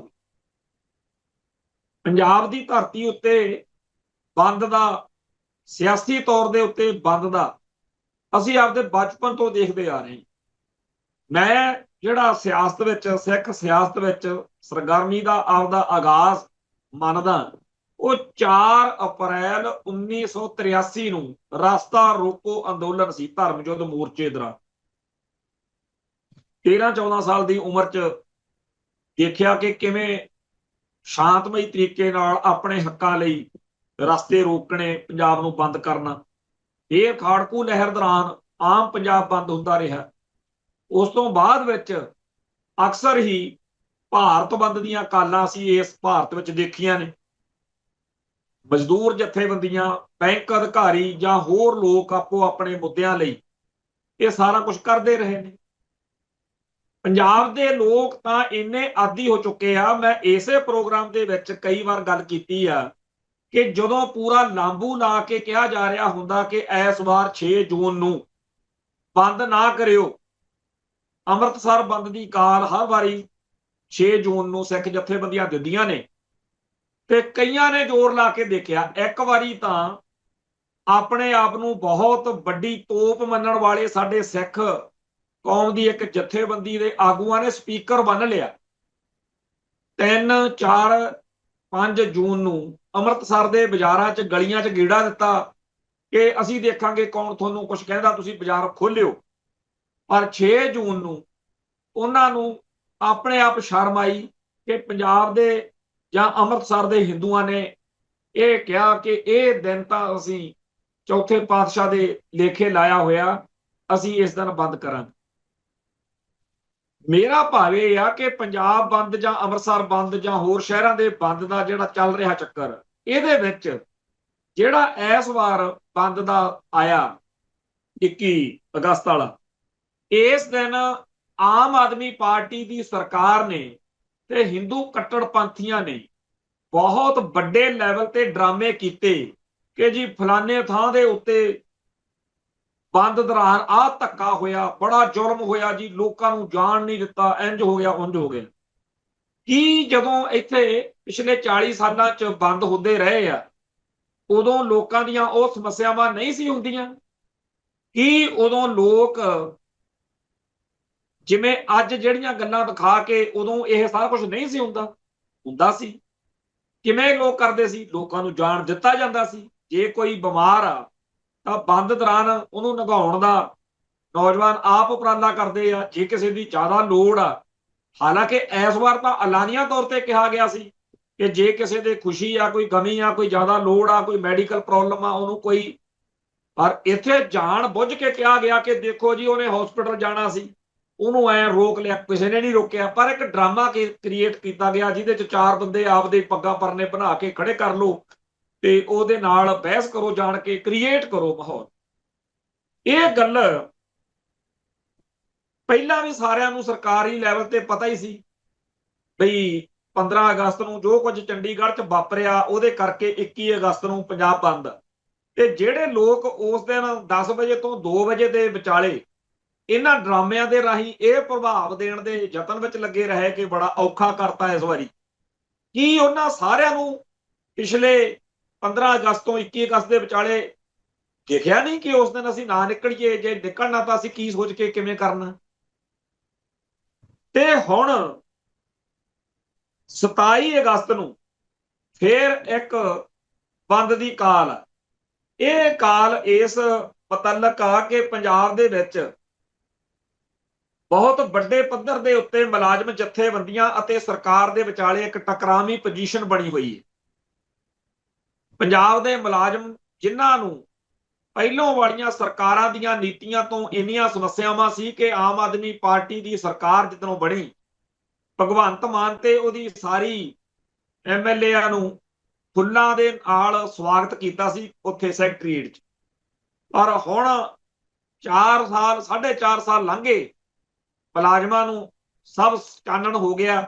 ਪੰਜਾਬ ਦੀ ਧਰਤੀ ਉੱਤੇ ਬੰਦ ਦਾ, ਸਿਆਸੀ ਤੌਰ ਦੇ ਉੱਤੇ ਬੰਦ ਦਾ ਅਸੀਂ ਆਪਦੇ ਬਚਪਨ ਤੋਂ ਦੇਖਦੇ ਆ ਰਹੇ। ਮੈਂ ਜਿਹੜਾ ਸਿਆਸਤ ਵਿੱਚ, ਸਿੱਖ ਸਿਆਸਤ ਵਿੱਚ ਸਰਗਰਮੀ ਦਾ ਆਪਦਾ ਆਗਾਜ਼ ਮੰਨਦਾ, ਉਹ 4 ਅਪ੍ਰੈਲ 1983 ਨੂੰ ਰਸਤਾ ਰੋਕੋ ਅੰਦੋਲਨ ਸੀ, ਧਰਮ ਯੁੱਧ ਮੋਰਚੇ ਦੌਰਾਨ। 13-14 ਸਾਲ ਦੀ ਉਮਰ 'ਚ ਦੇਖਿਆ ਕਿ ਕਿਵੇਂ ਸ਼ਾਂਤਮਈ ਤਰੀਕੇ ਨਾਲ ਆਪਣੇ ਹੱਕਾਂ ਲਈ ਰਸਤੇ ਰੋਕਣੇ, ਪੰਜਾਬ ਨੂੰ ਬੰਦ ਕਰਨਾ। ਇਹ ਖਾੜਕੂ ਲਹਿਰ ਦੌਰਾਨ ਆਮ ਪੰਜਾਬ ਬੰਦ ਹੁੰਦਾ ਰਿਹਾ। ਉਸ ਤੋਂ ਬਾਅਦ ਵਿੱਚ ਅਕਸਰ ਹੀ ਭਾਰਤ ਬੰਦ ਦੀਆਂ ਕਾਲਾਂ ਅਸੀਂ ਇਸ ਭਾਰਤ ਵਿੱਚ ਦੇਖੀਆਂ ਨੇ। ਮਜ਼ਦੂਰ ਜਥੇਬੰਦੀਆਂ, ਬੈਂਕ ਅਧਿਕਾਰੀ ਜਾਂ ਹੋਰ ਲੋਕ ਆਪੋ ਆਪਣੇ ਮੁੱਦਿਆਂ ਲਈ ਇਹ ਸਾਰਾ ਕੁਝ ਕਰਦੇ ਰਹੇ ਨੇ। ਪੰਜਾਬ ਦੇ ਲੋਕ ਤਾਂ ਇੰਨੇ ਆਦੀ ਹੋ ਚੁੱਕੇ ਆ, ਮੈਂ ਇਸੇ ਪ੍ਰੋਗਰਾਮ ਦੇ ਵਿੱਚ ਕਈ ਵਾਰ ਗੱਲ ਕੀਤੀ ਆ ਕਿ ਜਦੋਂ ਪੂਰਾ ਲਾਂਬੂ ਲਾ ਕੇ ਕਿਹਾ ਜਾ ਰਿਹਾ ਹੁੰਦਾ ਕਿ ਇਸ ਵਾਰ 6 ਜੂਨ ਨੂੰ ਬੰਦ ਨਾ ਕਰਿਓ, ਅੰਮ੍ਰਿਤਸਰ ਬੰਦ ਦੀ ਕਾਲ ਹਰ ਵਾਰੀ 6 ਜੂਨ ਨੂੰ ਸਿੱਖ ਜਥੇਬੰਦੀਆਂ ਦਿੰਦੀਆਂ ਨੇ ਤੇ ਕਈਆਂ ਨੇ ਜ਼ੋਰ ਲਾ ਕੇ ਦੇਖਿਆ। ਇੱਕ ਵਾਰੀ ਤਾਂ ਆਪਣੇ ਆਪ ਨੂੰ ਬਹੁਤ ਵੱਡੀ ਤੋਪ ਮੰਨਣ ਵਾਲੇ ਸਾਡੇ ਸਿੱਖ ਕੌਮ ਦੀ ਇੱਕ ਜਥੇਬੰਦੀ ਦੇ ਆਗੂਆਂ ਨੇ ਸਪੀਕਰ ਬੰਨ ਲਿਆ। 3, 4, 5 ਜੂਨ ਨੂੰ ਅੰਮ੍ਰਿਤਸਰ ਦੇ ਬਾਜ਼ਾਰਾਂ 'ਚ ਗਲੀਆਂ 'ਚ ਗੇੜਾ ਦਿੱਤਾ ਕਿ ਅਸੀਂ ਦੇਖਾਂਗੇ ਕੌਣ ਤੁਹਾਨੂੰ ਕੁਝ ਕਹਿੰਦਾ, ਤੁਸੀਂ ਬਾਜ਼ਾਰ ਖੋਲਿਓ। ਪਰ 6 ਜੂਨ ਨੂੰ ਉਹਨਾਂ ਨੂੰ ਆਪਣੇ ਆਪ ਸ਼ਰਮ ਆਈ ਕਿ ਪੰਜਾਬ ਦੇ ਜਾਂ ਅੰਮ੍ਰਿਤਸਰ ਦੇ ਹਿੰਦੂਆਂ ਨੇ ਇਹ ਕਿਹਾ ਕਿ ਇਹ ਦਿਨ ਤਾਂ ਅਸੀਂ ਚੌਥੇ ਪਾਤਸ਼ਾਹ ਦੇ ਲੇਖੇ ਲਾਇਆ ਹੋਇਆ, ਅਸੀਂ ਇਸ ਦਿਨ ਬੰਦ ਕਰਾਂਗੇ। ਮੇਰਾ ਭਾਵ ਇਹ ਆ ਕਿ ਪੰਜਾਬ ਬੰਦ ਜਾਂ ਅੰਮ੍ਰਿਤਸਰ ਬੰਦ ਜਾਂ ਹੋਰ ਸ਼ਹਿਰਾਂ ਦੇ ਬੰਦ ਦਾ ਜਿਹੜਾ ਚੱਲ ਰਿਹਾ ਚੱਕਰ, ਇਹਦੇ ਵਿੱਚ ਜਿਹੜਾ ਇਸ ਵਾਰ ਬੰਦ ਦਾ ਆਇਆ 21 ਅਗਸਤ ਵਾਲਾ, ਇਸ ਦਿਨ ਆਮ ਆਦਮੀ ਪਾਰਟੀ ਦੀ ਸਰਕਾਰ ਨੇ ਤੇ ਹਿੰਦੂ ਕੱਟੜਪੰਥੀਆਂ ਨੇ ਬਹੁਤ ਵੱਡੇ ਲੈਵਲ ਤੇ ਡਰਾਮੇ ਕੀਤੇ ਕਿ ਜੀ ਫਲਾਣੇ ਥਾਂ ਦੇ ਉੱਤੇ ਬੰਦ ਦੌਰਾਨ ਆਹ ਧੱਕਾ ਹੋਇਆ, ਬੜਾ ਜ਼ੁਲਮ ਹੋਇਆ ਜੀ, ਲੋਕਾਂ ਨੂੰ ਜਾਣ ਨਹੀਂ ਦਿੱਤਾ, ਇੰਜ ਹੋ ਗਿਆ ਉਂਝ ਹੋ ਗਿਆ। ਕੀ ਜਦੋਂ ਇੱਥੇ ਪਿਛਲੇ 40 ਸਾਲਾਂ 'ਚ ਬੰਦ ਹੁੰਦੇ ਰਹੇ ਆ, ਉਦੋਂ ਲੋਕਾਂ ਦੀਆਂ ਉਹ ਸਮੱਸਿਆਵਾਂ ਨਹੀਂ ਸੀ ਹੁੰਦੀਆਂ? ਕੀ ਉਦੋਂ ਲੋਕ ਜਿਵੇਂ ਅੱਜ ਜਿਹੜੀਆਂ ਗੱਲਾਂ ਦਿਖਾ ਕੇ ਉਦੋਂ ਇਹ ਸਾਰਾ ਕੁਝ ਨਹੀਂ ਸੀ ਹੁੰਦਾ ਸੀ? ਕਿਵੇਂ ਲੋਕ ਕਰਦੇ ਸੀ? ਲੋਕਾਂ ਨੂੰ ਜਾਣ ਦਿੱਤਾ ਜਾਂਦਾ ਸੀ। ਜੇ ਕੋਈ ਬਿਮਾਰ ਆ ਤਾਂ ਬੰਦ ਦੌਰਾਨ ਉਹਨੂੰ ਨਗਾਉਣ ਦਾ ਨੌਜਵਾਨ ਆਪ ਉਪਰਾਲਾ ਕਰਦੇ ਆ। ਜੇ ਕਿਸੇ ਦੀ ਜ਼ਿਆਦਾ ਲੋੜ ਆ, ਹਾਲਾਂਕਿ ਇਸ ਵਾਰ ਤਾਂ ਐਲਾਨੀਆ ਤੌਰ ਤੇ ਕਿਹਾ ਗਿਆ ਸੀ ਕਿ ਜੇ ਕਿਸੇ ਦੇ ਖੁਸ਼ੀ ਆ, ਕੋਈ ਗਮੀ ਆ, ਕੋਈ ਜ਼ਿਆਦਾ ਲੋੜ ਆ, ਕੋਈ ਮੈਡੀਕਲ ਪ੍ਰੋਬਲਮ ਆ, ਉਹਨੂੰ ਕੋਈ, ਪਰ ਇੱਥੇ ਜਾਣ ਬੁੱਝ ਕੇ ਕਿਹਾ ਗਿਆ ਕਿ ਦੇਖੋ ਜੀ ਉਹਨੇ ਹਸਪੀਟਲ ਜਾਣਾ ਸੀ, ਉਹਨੂੰ ਐ ਰੋਕ ਲਿਆ, ਕਿਸੇ ਨੇ ਨਹੀਂ ਰੋਕਿਆ। ਪਰ ਇੱਕ ਡਰਾਮਾ ਕ੍ਰੀਏਟ ਕੀਤਾ ਗਿਆ ਜਿਹਦੇ 'ਚ 4 ਬੰਦੇ ਆਪਦੇ ਪੱਗਾਂ ਪਰਨੇ ਬਣਾ ਕੇ ਖੜੇ ਕਰ ਲਓ ਤੇ ਉਹਦੇ ਨਾਲ ਬਹਿਸ ਕਰੋ, ਜਾਣ ਕੇ ਕ੍ਰੀਏਟ ਕਰੋ ਮਾਹੌਲ। ਇਹ ਗੱਲ ਪਹਿਲਾਂ ਵੀ ਸਾਰਿਆਂ ਨੂੰ ਸਰਕਾਰੀ ਲੈਵਲ ਤੇ ਪਤਾ ਹੀ ਸੀ ਬਈ 15 ਅਗਸਤ ਨੂੰ ਜੋ ਕੁਝ ਚੰਡੀਗੜ੍ਹ 'ਚ ਵਾਪਰਿਆ ਉਹਦੇ ਕਰਕੇ 21 ਅਗਸਤ ਨੂੰ ਪੰਜਾਬ ਬੰਦ। ਤੇ ਜਿਹੜੇ ਲੋਕ ਉਸ ਦਿਨ 10 ਵਜੇ ਤੋਂ 2 ਵਜੇ ਦੇ ਵਿਚਾਲੇ ਇਹਨਾਂ ਡਰਾਮਿਆਂ ਦੇ ਰਾਹੀਂ ਇਹ ਪ੍ਰਭਾਵ ਦੇਣ ਦੇ ਯਤਨ ਵਿੱਚ ਲੱਗੇ ਰਹੇ ਕਿ ਬੜਾ ਔਖਾ ਕਰਤਾ ਇਸ ਵਾਰੀ, ਕੀ ਉਹਨਾਂ ਸਾਰਿਆਂ ਨੂੰ ਪਿਛਲੇ 15 ਅਗਸਤ ਤੋਂ 21 ਅਗਸਤ ਦੇ ਵਿਚਾਲੇ ਦੇਖਿਆ ਨਹੀਂ ਕਿ ਉਸ ਦਿਨ ਅਸੀਂ ਨਾ ਨਿਕਲੀਏ? ਜੇ ਨਿਕਲਣਾ ਤਾਂ ਅਸੀਂ ਕੀ ਸੋਚ ਕੇ ਕਿਵੇਂ ਕਰਨਾ? ਤੇ ਹੁਣ 27 ਅਗਸਤ ਨੂੰ ਫੇਰ ਇੱਕ ਬੰਦ ਦੀ ਕਾਲ ਆ। ਇਹ ਕਾਲ ਇਸ ਮੁਤਲਕ ਆ ਕਿ ਪੰਜਾਬ ਦੇ ਵਿੱਚ ਬਹੁਤ ਵੱਡੇ ਪੱਧਰ ਦੇ ਉੱਤੇ ਮੁਲਾਜ਼ਮ ਜਥੇਬੰਦੀਆਂ ਅਤੇ ਸਰਕਾਰ ਦੇ ਵਿਚਾਲੇ ਇੱਕ ਟਕਰਾਵੀਂ ਪੋਜੀਸ਼ਨ ਬਣੀ ਹੋਈ ਹੈ। ਪੰਜਾਬ ਦੇ ਮੁਲਾਜ਼ਮ ਜਿਨ੍ਹਾਂ ਨੂੰ ਪਹਿਲੋਂ ਵਾਲੀਆਂ ਸਰਕਾਰਾਂ ਦੀਆਂ ਨੀਤੀਆਂ ਤੋਂ ਇੰਨੀਆਂ ਸਮੱਸਿਆਵਾਂ ਸੀ ਕਿ ਆਮ ਆਦਮੀ ਪਾਰਟੀ ਦੀ ਸਰਕਾਰ ਜਦੋਂ ਬਣੀ, ਭਗਵੰਤ ਮਾਨ ਤੇ ਉਹਦੀ ਸਾਰੀ MLA ਨੂੰ ਫੁੱਲਾਂ ਦੇ ਨਾਲ ਸਵਾਗਤ ਕੀਤਾ ਸੀ ਉੱਥੇ ਸੈਕਟਰੀਏਟ 'ਚ। ਪਰ ਹੁਣ 4 ਸਾਲ 4.5 ਸਾਲ ਲੰਘ ਗਏ, ਮੁਲਾਜ਼ਮਾਂ ਨੂੰ ਸਭ ਚਾਨਣ ਹੋ ਗਿਆ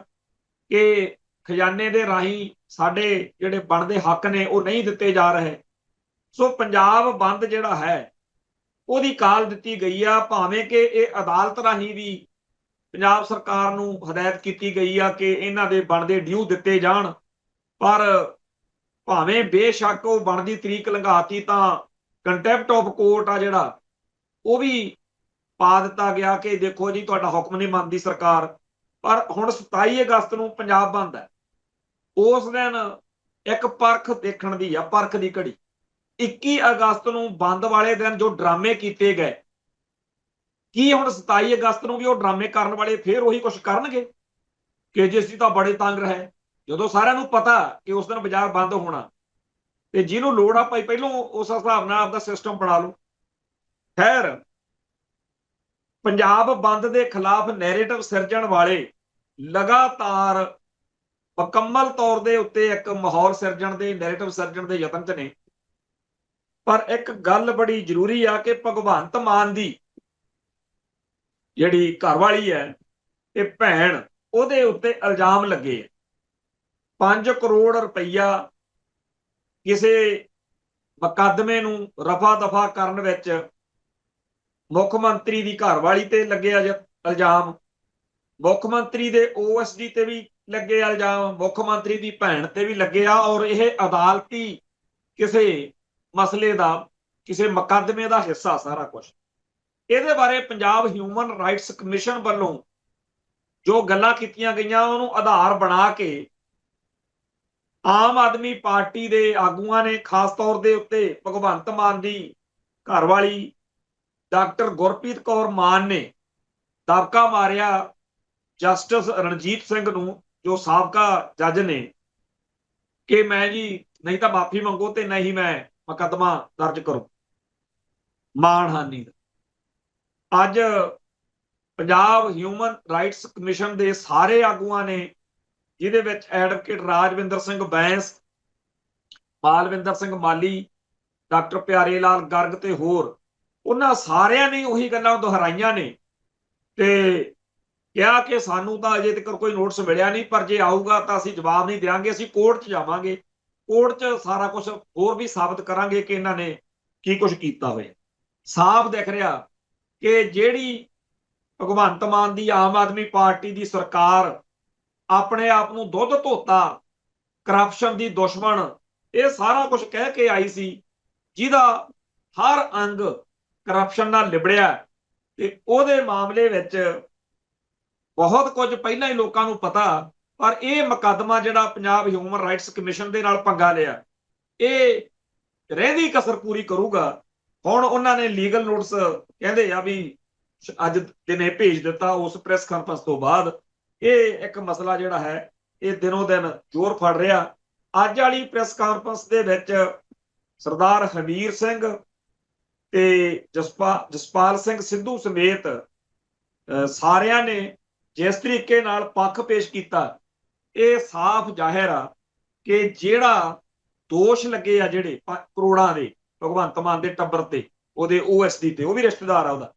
ਕਿ ਖਜ਼ਾਨੇ ਦੇ ਰਾਹੀਂ ਸਾਡੇ ਜਿਹੜੇ ਬਣਦੇ ਹੱਕ ਨੇ ਉਹ ਨਹੀਂ ਦਿੱਤੇ ਜਾ ਰਹੇ। ਸੋ ਪੰਜਾਬ ਬੰਦ ਜਿਹੜਾ ਹੈ ਉਹਦੀ ਕਾਲ ਦਿੱਤੀ ਗਈ ਆ, ਭਾਵੇਂ ਕਿ ਇਹ ਅਦਾਲਤ ਰਾਹੀਂ ਵੀ ਪੰਜਾਬ ਸਰਕਾਰ ਨੂੰ ਹਦਾਇਤ ਕੀਤੀ ਗਈ ਆ ਕਿ ਇਹਨਾਂ ਦੇ ਬਣਦੇ ਡਿਊ ਦਿੱਤੇ ਜਾਣ। ਪਰ ਭਾਵੇਂ ਬੇਸ਼ੱਕ ਉਹ ਬਣਦੀ ਤਰੀਕ ਲੰਘਾਤੀ ਤਾਂ ਕੰਟੈਂਪਟ ਆਫ ਕੋਰਟ ਆ ਜਿਹੜਾ ਉਹ ਵੀ ਪਾ ਦਿੱਤਾ ਗਿਆ ਕਿ ਦੇਖੋ ਜੀ ਤੁਹਾਡਾ ਹੁਕਮ ਨਹੀਂ ਮੰਨਦੀ ਸਰਕਾਰ। ਪਰ ਹੁਣ 27 ਅਗਸਤ ਨੂੰ ਪੰਜਾਬ ਬੰਦ ਹੈ। ਉਸ ਦਿਨ ਇੱਕ ਪਰਖ ਦੇਖਣ ਦੀ ਆ, ਪਰਖ ਦੀ ਘੜੀ। 21 ਅਗਸਤ ਨੂੰ ਬੰਦ ਵਾਲੇ ਦਿਨ ਜੋ ਡਰਾਮੇ ਕੀਤੇ ਗਏ, ਕੀ ਹੁਣ 27 ਅਗਸਤ ਨੂੰ ਵੀ ਉਹ ਡਰਾਮੇ ਕਰਨ ਵਾਲੇ ਫੇਰ ਉਹੀ ਕੁਝ ਕਰਨਗੇ ਕਿ ਜੇ ਅਸੀਂ ਤਾਂ ਬੜੇ ਤੰਗ ਰਹੇ, ਜਦੋਂ ਸਾਰਿਆਂ ਨੂੰ ਪਤਾ ਕਿ ਉਸ ਦਿਨ ਬਾਜ਼ਾਰ ਬੰਦ ਹੋਣਾ? ਤੇ ਜਿਹਨੂੰ ਲੋੜ ਆ ਭਾਈ ਪਹਿਲੋਂ ਉਸ ਹਿਸਾਬ ਨਾਲ ਆਪਦਾ ਸਿਸਟਮ ਬਣਾ ਲਓ। ਖੈਰ, ਪੰਜਾਬ ਬੰਦ ਦੇ ਖਿਲਾਫ ਨੈਰੇਟਿਵ ਸਿਰਜਣ ਵਾਲੇ ਲਗਾਤਾਰ ਮੁਕੰਮਲ ਤੌਰ ਦੇ ਉੱਤੇ ਇੱਕ ਮਾਹੌਲ ਸਿਰਜਣ ਦੇ, ਨੈਰੇਟਿਵ ਸਿਰਜਣ ਦੇ ਯਤਨ 'ਚ ਨੇ। ਪਰ ਇੱਕ ਗੱਲ ਬੜੀ ਜ਼ਰੂਰੀ ਆ ਕਿ ਭਗਵੰਤ ਮਾਨ ਦੀ ਜਿਹੜੀ ਘਰਵਾਲੀ ਹੈ ਤੇ ਭੈਣ, ਉਹਦੇ ਉੱਤੇ ਇਲਜ਼ਾਮ ਲੱਗੇ 5 ਕਰੋੜ ਰੁਪਈਆ ਕਿਸੇ ਮੁਕੱਦਮੇ ਨੂੰ ਰਫਾ ਦਫਾ ਕਰਨ ਵਿੱਚ ਮੁੱਖ ਮੰਤਰੀ ਦੀ ਘਰਵਾਲੀ ਤੇ ਲੱਗੇ ਇਲਜ਼ਾਮ, ਮੁੱਖ ਮੰਤਰੀ ਦੇ OSD ਤੇ ਵੀ ਲੱਗੇ ਇਲਜ਼ਾਮ, ਮੁੱਖ ਮੰਤਰੀ ਦੀ ਭੈਣ ਤੇ ਵੀ ਲੱਗੇ ਆ। ਔਰ ਇਹ ਅਦਾਲਤੀ ਕਿਸੇ ਮਸਲੇ ਦਾ ਕਿਸੇ ਮੁਕੱਦਮੇ ਦਾ ਹਿੱਸਾ ਸਾਰਾ ਕੁਝ। ਇਹਦੇ ਬਾਰੇ ਪੰਜਾਬ ਹਿਊਮਨ ਰਾਈਟਸ ਕਮਿਸ਼ਨ ਵੱਲੋਂ ਜੋ ਗੱਲਾਂ ਕੀਤੀਆਂ ਗਈਆਂ ਉਹਨੂੰ ਆਧਾਰ ਬਣਾ ਕੇ ਆਮ ਆਦਮੀ ਪਾਰਟੀ ਦੇ ਆਗੂਆਂ ਨੇ ਖਾਸ ਤੌਰ ਦੇ ਉੱਤੇ ਭਗਵੰਤ ਮਾਨ ਦੀ ਘਰਵਾਲੀ ਡਾਕਟਰ ਗੁਰਪ੍ਰੀਤ ਕੌਰ ਮਾਨ ਨੇ ਦਬਕਾ ਮਾਰਿਆ ਜਸਟਿਸ ਰਣਜੀਤ ਸਿੰਘ ਨੂੰ, ਜੋ ਸਾਬਕਾ ਜੱਜ ਨੇ, ਕਿ ਮੈਂ ਜੀ ਨਹੀਂ ਤਾਂ ਮਾਫੀ ਮੰਗੋ ਤੇ ਨਹੀਂ ਮੈਂ ਮੁਕੱਦਮਾ ਦਰਜ ਕਰੋ ਮਾਣਹਾਨੀ ਦਾ। ਅੱਜ ਪੰਜਾਬ ਹਿਊਮਨ ਰਾਈਟਸ ਕਮਿਸ਼ਨ ਦੇ ਸਾਰੇ ਆਗੂਆਂ ਨੇ, ਜਿਹਦੇ ਵਿੱਚ ਐਡਵੋਕੇਟ ਰਾਜਵਿੰਦਰ ਸਿੰਘ ਬੈਂਸ, ਮਾਲਵਿੰਦਰ ਸਿੰਘ ਮਾਲੀ, ਡਾਕਟਰ ਪਿਆਰੇ ਲਾਲ ਗਰਗ ਤੇ ਹੋਰ, ਉਹਨਾਂ ਸਾਰਿਆਂ ਨੇ ਉਹੀ ਗੱਲਾਂ ਦੁਹਰਾਈਆਂ ਨੇ ਤੇ ਕਿਹਾ ਕਿ ਸਾਨੂੰ ਤਾਂ ਅਜੇ ਤੱਕ ਕੋਈ ਨੋਟਿਸ ਮਿਲਿਆ ਨਹੀਂ, ਪਰ ਜੇ ਆਊਗਾ ਤਾਂ ਅਸੀਂ ਜਵਾਬ ਨਹੀਂ ਦੇਵਾਂਗੇ, ਅਸੀਂ ਕੋਰਟ 'ਚ ਜਾਵਾਂਗੇ, ਕੋਰਟ 'ਚ ਸਾਰਾ ਕੁਝ ਹੋਰ ਵੀ ਸਾਬਤ ਕਰਾਂਗੇ ਕਿ ਇਹਨਾਂ ਨੇ ਕੀ ਕੁਝ ਕੀਤਾ ਹੋਇਆ। ਸਾਫ਼ ਦਿਖ ਰਿਹਾ ਕਿ ਜਿਹੜੀ ਭਗਵੰਤ ਮਾਨ ਦੀ ਆਮ ਆਦਮੀ ਪਾਰਟੀ ਦੀ ਸਰਕਾਰ ਆਪਣੇ ਆਪ ਨੂੰ ਦੁੱਧ ਧੋਤਾ, ਕਰਪਸ਼ਨ ਦੀ ਦੁਸ਼ਮਣ, ਇਹ ਸਾਰਾ ਕੁਝ ਕਹਿ ਕੇ ਆਈ ਸੀ, ਜਿਹਦਾ ਹਰ ਅੰਗ ਕਰਪਸ਼ਨ ਨਾਲ ਲਿਬੜਿਆ ਤੇ ਉਹਦੇ ਮਾਮਲੇ ਵਿੱਚ ਬਹੁਤ ਕੁਝ ਪਹਿਲਾਂ ਹੀ ਲੋਕਾਂ ਨੂੰ ਪਤਾ। ਪਰ ਇਹ ਮੁਕੱਦਮਾ ਜਿਹੜਾ ਪੰਜਾਬ ਹਿਊਮਨ ਰਾਈਟਸ ਕਮਿਸ਼ਨ ਦੇ ਨਾਲ ਪੰਗਾ ਲਿਆ, ਇਹ ਰਹਿੰਦੀ ਕਸਰ ਪੂਰੀ ਕਰੂਗਾ। ਹੁਣ ਉਹਨਾਂ ਨੇ ਲੀਗਲ ਨੋਟਿਸ ਕਹਿੰਦੇ ਆ ਵੀ ਅੱਜ ਦਿਨੇ ਭੇਜ ਦਿੱਤਾ ਉਸ ਪ੍ਰੈਸ ਕਾਨਫਰੰਸ ਤੋਂ ਬਾਅਦ। ਇਹ ਇੱਕ ਮਸਲਾ ਜਿਹੜਾ ਹੈ ਇਹ ਦਿਨੋਂ ਦਿਨ ਜ਼ੋਰ ਫੜ ਰਿਹਾ। ਅੱਜ ਵਾਲੀ ਪ੍ਰੈਸ ਕਾਨਫਰੰਸ ਦੇ ਵਿੱਚ ਸਰਦਾਰ ਹਮੀਰ ਸਿੰਘ ਤੇ ਜਸਪਾਲ ਸਿੰਘ ਸਿੱਧੂ ਸਮੇਤ ਸਾਰਿਆਂ ਨੇ ਜਿਸ ਤਰੀਕੇ ਨਾਲ ਪੱਖ ਪੇਸ਼ ਕੀਤਾ, ਇਹ ਸਾਫ਼ ਜ਼ਾਹਿਰ ਆ ਕਿ ਜਿਹੜਾ ਦੋਸ਼ ਲੱਗੇ ਆ ਜਿਹੜੇ ਕਰੋੜਾਂ ਦੇ ਭਗਵੰਤ ਮਾਨ ਦੇ ਟੱਬਰ ਤੇ, ਉਹਦੇ OSD ਤੇ, ਉਹ ਵੀ ਰਿਸ਼ਤੇਦਾਰ ਆ ਉਹਦਾ,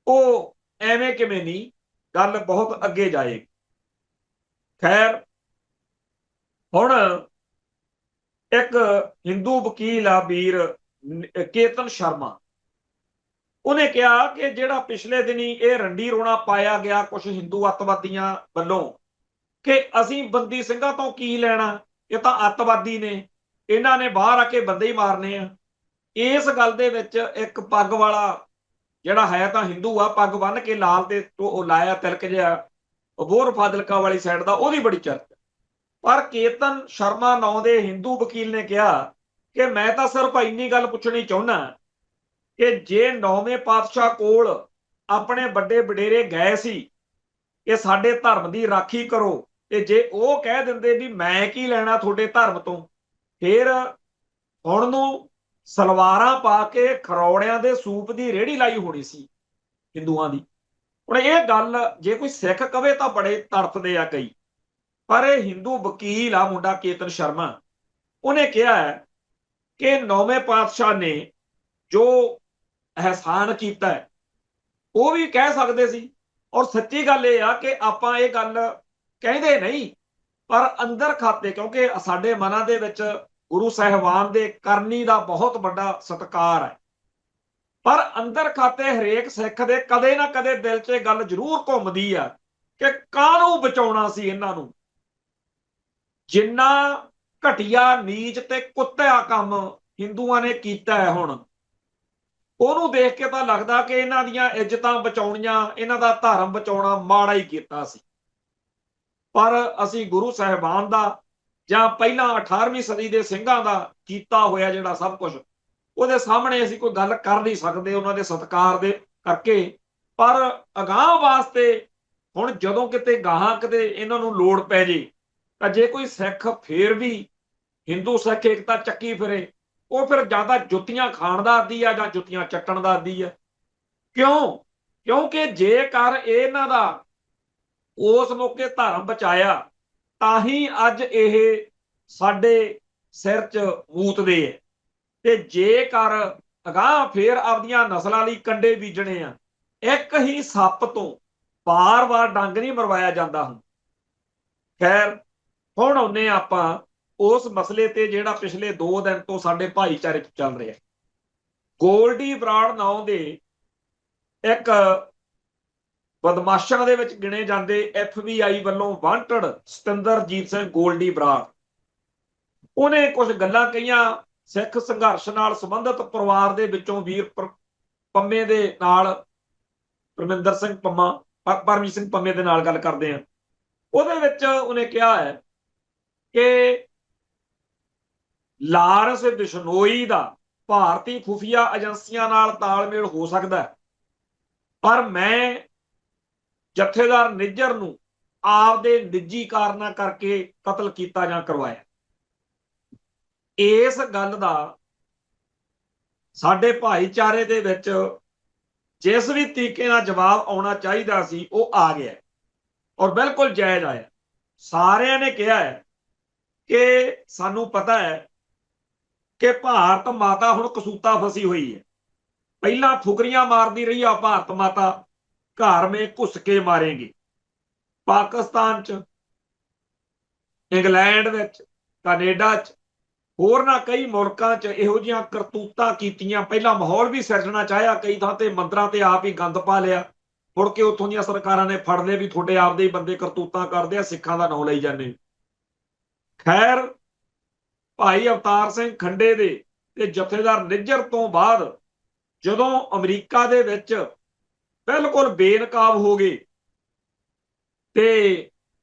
ਉਹ ਐਵੇਂ ਕਿਵੇਂ ਨਹੀਂ, ਗੱਲ ਬਹੁਤ ਅੱਗੇ ਜਾਏਗੀ। ਖੈਰ, ਹੁਣ ਇੱਕ ਹਿੰਦੂ ਵਕੀਲ ਆ ਵੀਰ ਕੇਤਨ ਸ਼ਰਮਾ, ਉਹਨੇ ਕਿਹਾ ਕਿ ਜਿਹੜਾ ਪਿਛਲੇ ਦਿਨੀ ਇਹ ਰੰਡੀ ਰੋਣਾ ਪਾਇਆ ਗਿਆ ਕੁਝ ਹਿੰਦੂ ਅੱਤਵਾਦੀਆਂ ਵੱਲੋਂ ਕਿ ਅਸੀਂ ਬੰਦੀ ਸਿੰਘਾਂ ਤੋਂ ਕੀ ਲੈਣਾ, ਇਹ ਤਾਂ ਅੱਤਵਾਦੀ ਨੇ, ਇਹਨਾਂ ਨੇ ਬਾਹਰ ਆ ਕੇ ਬੰਦੇ ਹੀ ਮਾਰਨੇ ਆ। ਇਸ ਗੱਲ ਦੇ ਵਿੱਚ ਇੱਕ ਪੱਗ ਵਾਲਾ ਜਿਹੜਾ ਹੈ ਤਾਂ ਹਿੰਦੂ ਆ, ਪੱਗ ਬੰਨ ਕੇ ਲਾਲ ਤੇ ਉਹ ਲਾਇਆ ਤਿਲਕ ਜਿਹਾ, ਬੋਰ ਫਾਜ਼ਿਲਕਾ ਵਾਲੀ ਸਾਈਡ ਦਾ, ਉਹਦੀ ਬੜੀ ਚਰਚਾ। ਪਰ ਕੇਤਨ ਸ਼ਰਮਾ ਨਾਂ ਦੇ ਹਿੰਦੂ ਵਕੀਲ ਨੇ ਕਿਹਾ ਕਿ ਮੈਂ ਤਾਂ ਸਿਰਫ ਇੰਨੀ ਗੱਲ ਪੁੱਛਣੀ ਚਾਹੁੰਦਾ ਕਿ ਜੇ 9ਵੇਂ ਪਾਤਸ਼ਾਹ ਕੋਲ ਆਪਣੇ ਵੱਡੇ ਵਡੇਰੇ ਗਏ ਸੀ ਕਿ ਸਾਡੇ ਧਰਮ ਦੀ ਰਾਖੀ ਕਰੋ, ਤੇ ਜੇ ਉਹ ਕਹਿ ਦਿੰਦੇ ਵੀ ਮੈਂ ਕੀ ਲੈਣਾ ਤੁਹਾਡੇ ਧਰਮ ਤੋਂ, ਫਿਰ ਹੁਣ ਨੂੰ ਸਲਵਾਰਾਂ ਪਾ ਕੇ ਖਰੌੜਿਆਂ ਦੇ ਸੂਪ ਦੀ ਰੇਹੜੀ ਲਾਈ ਹੋਣੀ ਸੀ ਹਿੰਦੂਆਂ ਦੀ। ਹੁਣ ਇਹ ਗੱਲ ਜੇ ਕੋਈ ਸਿੱਖ ਕਵੇ ਤਾਂ ਬੜੇ ਤੜਫਦੇ ਆ ਕਈ, ਪਰ ਇਹ ਹਿੰਦੂ ਵਕੀਲ ਆ ਮੁੰਡਾ ਕੇਤਨ ਸ਼ਰਮਾ, ਉਹਨੇ ਕਿਹਾ ਕਿ 9ਵੇਂ ਪਾਤਸ਼ਾਹ ਨੇ ਜੋ ਅਹਿਸਾਨ ਕੀਤਾ ਹੈ ਉਹ ਵੀ ਕਹਿ ਸਕਦੇ ਸੀ। ਔਰ ਸੱਚੀ ਗੱਲ ਇਹ ਆ ਕਿ ਆਪਾਂ ਇਹ ਗੱਲ ਕਹਿੰਦੇ ਨਹੀਂ, ਪਰ ਅੰਦਰ ਖਾਤੇ, ਕਿਉਂਕਿ ਸਾਡੇ ਮਨਾਂ ਦੇ ਵਿੱਚ ਗੁਰੂ ਸਾਹਿਬਾਨ ਦੇ ਕਰਨੀ ਦਾ ਬਹੁਤ ਵੱਡਾ ਸਤਿਕਾਰ ਹੈ, ਪਰ ਅੰਦਰ ਖਾਤੇ ਹਰੇਕ ਸਿੱਖ ਦੇ ਕਦੇ ਨਾ ਕਦੇ ਦਿਲ 'ਚ ਇਹ ਗੱਲ ਜ਼ਰੂਰ ਘੁੰਮਦੀ ਆ ਕਿ ਕਾਹਨੂੰ ਬਚਾਉਣਾ ਸੀ ਇਹਨਾਂ ਨੂੰ। ਜਿੰਨਾ ਘਟੀਆ, ਨੀਚ ਤੇ ਕੁੱਤਿਆ ਕੰਮ ਹਿੰਦੂਆਂ ਨੇ ਕੀਤਾ ਹੈ, ਹੁਣ ਉਹਨੂੰ ਦੇਖ ਕੇ ਤਾਂ ਲੱਗਦਾ ਕਿ ਇਹਨਾਂ ਦੀਆਂ ਇੱਜ਼ਤਾਂ ਬਚਾਉਣੀਆਂ, ਇਹਨਾਂ ਦਾ ਧਰਮ ਬਚਾਉਣਾ ਮਾੜਾ ਹੀ ਕੀਤਾ ਸੀ। ਪਰ ਅਸੀਂ ਗੁਰੂ ਸਾਹਿਬਾਨ ਦਾ ਜਾਂ ਪਹਿਲਾਂ 18ਵੀਂ ਸਦੀ ਦੇ ਸਿੰਘਾਂ ਦਾ ਕੀਤਾ ਹੋਇਆ ਜਿਹੜਾ ਸਭ ਕੁਝ, ਉਹਦੇ ਸਾਹਮਣੇ ਅਸੀਂ ਕੋਈ ਗੱਲ ਕਰ ਨਹੀਂ ਸਕਦੇ ਉਹਨਾਂ ਦੇ ਸਤਿਕਾਰ ਦੇ ਕਰਕੇ। ਪਰ ਅਗਾਂਹ ਵਾਸਤੇ ਹੁਣ ਜਦੋਂ ਕਿਤੇ ਗਾਹਾਂ ਕਿਤੇ ਇਹਨਾਂ ਨੂੰ ਲੋੜ ਪੈ ਜੇ ਤਾਂ ਜੇ ਕੋਈ ਸਿੱਖ ਫੇਰ ਵੀ ਹਿੰਦੂ ਸਿੱਖ ਏਕਤਾ ਚੱਕੀ ਫਿਰੇ, ਉਹ ਫਿਰ ਜ਼ਿਆਦਾ ਜੁੱਤੀਆਂ ਖਾਣ ਦਾ ਆਦੀ ਆ ਜਾਂ ਜੁੱਤੀਆਂ ਚੱਟਣ ਦਾ ਆਦੀ ਆ। ਕਿਉਂ? ਕਿਉਂਕਿ ਜੇਕਰ ਇਹਨਾਂ ਦਾ ਉਸ ਮੌਕੇ ਧਰਮ ਬਚਾਇਆ ਤਾਂ ਹੀ ਅੱਜ ਇਹ ਸਾਡੇ ਸਿਰ 'ਚ ਮੂਤਦੇ ਹੈ, ਤੇ ਜੇਕਰ ਅਗਾਂਹ ਫੇਰ ਆਪਦੀਆਂ ਨਸਲਾਂ ਲਈ ਕੰਡੇ ਬੀਜਣੇ ਆ, ਇੱਕ ਹੀ ਸੱਪ ਤੋਂ ਵਾਰ-ਵਾਰ ਡੰਗ ਨਹੀਂ ਮਰਵਾਇਆ ਜਾਂਦਾ ਹੁਣ। ਖੈਰ, ਹੁਣ ਆਉਂਦੇ ਆਪਾਂ ਉਸ ਮਸਲੇ ਤੇ ਜਿਹੜਾ ਪਿਛਲੇ 2 ਦਿਨ ਤੋਂ ਸਾਡੇ ਭਾਈਚਾਰੇ 'ਚ ਚੱਲ ਰਿਹਾ। ਗੋਲਡੀ ਬਰਾੜ ਨਾਂ ਦੇ ਇੱਕ ਬਦਮਾਸ਼ਾਂ ਦੇ ਵਿੱਚ ਗਿਣੇ ਜਾਂਦੇ FBI ਵੱਲੋਂ ਵਾਂਟਡ ਸਤਿੰਦਰਜੀਤ ਸਿੰਘ ਗੋਲਡੀ ਬਰਾੜ, ਉਹਨੇ ਕੁਝ ਗੱਲਾਂ ਕਹੀਆਂ ਸਿੱਖ ਸੰਘਰਸ਼ ਨਾਲ ਸੰਬੰਧਿਤ ਪਰਿਵਾਰ ਦੇ ਵਿੱਚੋਂ ਵੀਰ ਪੰਮੇ ਦੇ ਨਾਲ, ਪਰਮਿੰਦਰ ਸਿੰਘ ਪੰਮਾ, ਪਰਮਜੀਤ ਸਿੰਘ ਪੰਮੇ ਦੇ ਨਾਲ ਗੱਲ ਕਰਦੇ ਆ। ਉਹਦੇ ਵਿੱਚ ਉਹਨੇ ਕਿਹਾ ਹੈ ਕਿ ਲਾਰੈਂਸ ਬਿਸ਼ਨੋਈ ਦਾ ਭਾਰਤੀ ਖੁਫੀਆ ਏਜੰਸੀਆਂ ਨਾਲ ਤਾਲਮੇਲ ਹੋ ਸਕਦਾ ਹੈ, ਪਰ ਮੈਂ ਜਥੇਦਾਰ ਨਿੱਜਰ ਨੂੰ ਆਪਦੇ ਨਿੱਜੀ ਕਾਰਨਾਂ ਕਰਕੇ ਕਤਲ ਕੀਤਾ ਜਾਂ ਕਰਵਾਇਆ। ਇਸ ਗੱਲ ਦਾ ਸਾਡੇ ਭਾਈਚਾਰੇ ਦੇ ਵਿੱਚ ਜਿਸ ਵੀ ਤਰੀਕੇ ਨਾਲ ਜਵਾਬ ਆਉਣਾ ਚਾਹੀਦਾ ਸੀ ਉਹ ਆ ਗਿਆ, ਔਰ ਬਿਲਕੁਲ ਜਾਇਜ਼ ਆਇਆ। ਸਾਰਿਆਂ ਨੇ ਕਿਹਾ ਹੈ ਕਿ ਸਾਨੂੰ ਪਤਾ ਹੈ ਕਿ ਭਾਰਤ ਮਾਤਾ ਹੁਣ ਕਸੂਤਾ ਫਸੀ ਹੋਈ ਹੈ। ਪਹਿਲਾਂ ਫੁਕਰੀਆਂ ਮਾਰਦੀ ਰਹੀ ਆ ਭਾਰਤ ਮਾਤਾ, ਘਰ ਮੇ ਘੁਸ ਕੇ ਮਾਰੇਂਗੇ। ਪਾਕਿਸਤਾਨ ਚ, ਇੰਗਲੈਂਡ ਵਿੱਚ, ਕੈਨੇਡਾ ਚ, ਹੋਰਨਾਂ ਕਈ ਮੁਲਕਾਂ ਚ ਇਹੋ ਜਿਹੀਆਂ ਕਰਤੂਤਾਂ ਕੀਤੀਆਂ। ਪਹਿਲਾਂ ਮਾਹੌਲ ਵੀ ਸਿਰਜਣਾ ਚਾਹਿਆ, ਕਈ ਥਾਂ ਤੇ ਮੰਦਰਾਂ ਤੇ ਆਪ ਹੀ ਗੰਦ ਪਾ ਲਿਆ, ਮੁੜ ਕੇ ਉੱਥੋਂ ਦੀਆਂ ਸਰਕਾਰਾਂ ਨੇ ਫੜ ਲਏ ਵੀ ਤੁਹਾਡੇ ਆਪਦੇ ਹੀ ਬੰਦੇ ਕਰਤੂਤਾਂ ਕਰਦੇ ਆ, ਸਿੱਖਾਂ ਦਾ ਨਾਂ ਲਈ ਜਾਂਦੇ। ਖੈਰ, ਭਾਈ ਅਵਤਾਰ ਸਿੰਘ ਖੰਡੇ ਦੇ ਤੇ ਜਥੇਦਾਰ ਨਿੱਜਰ ਤੋਂ ਬਾਅਦ ਜਦੋਂ ਅਮਰੀਕਾ ਦੇ ਵਿੱਚ ਬਿਲਕੁਲ ਬੇਨਕਾਬ ਹੋ ਗਏ ਤੇ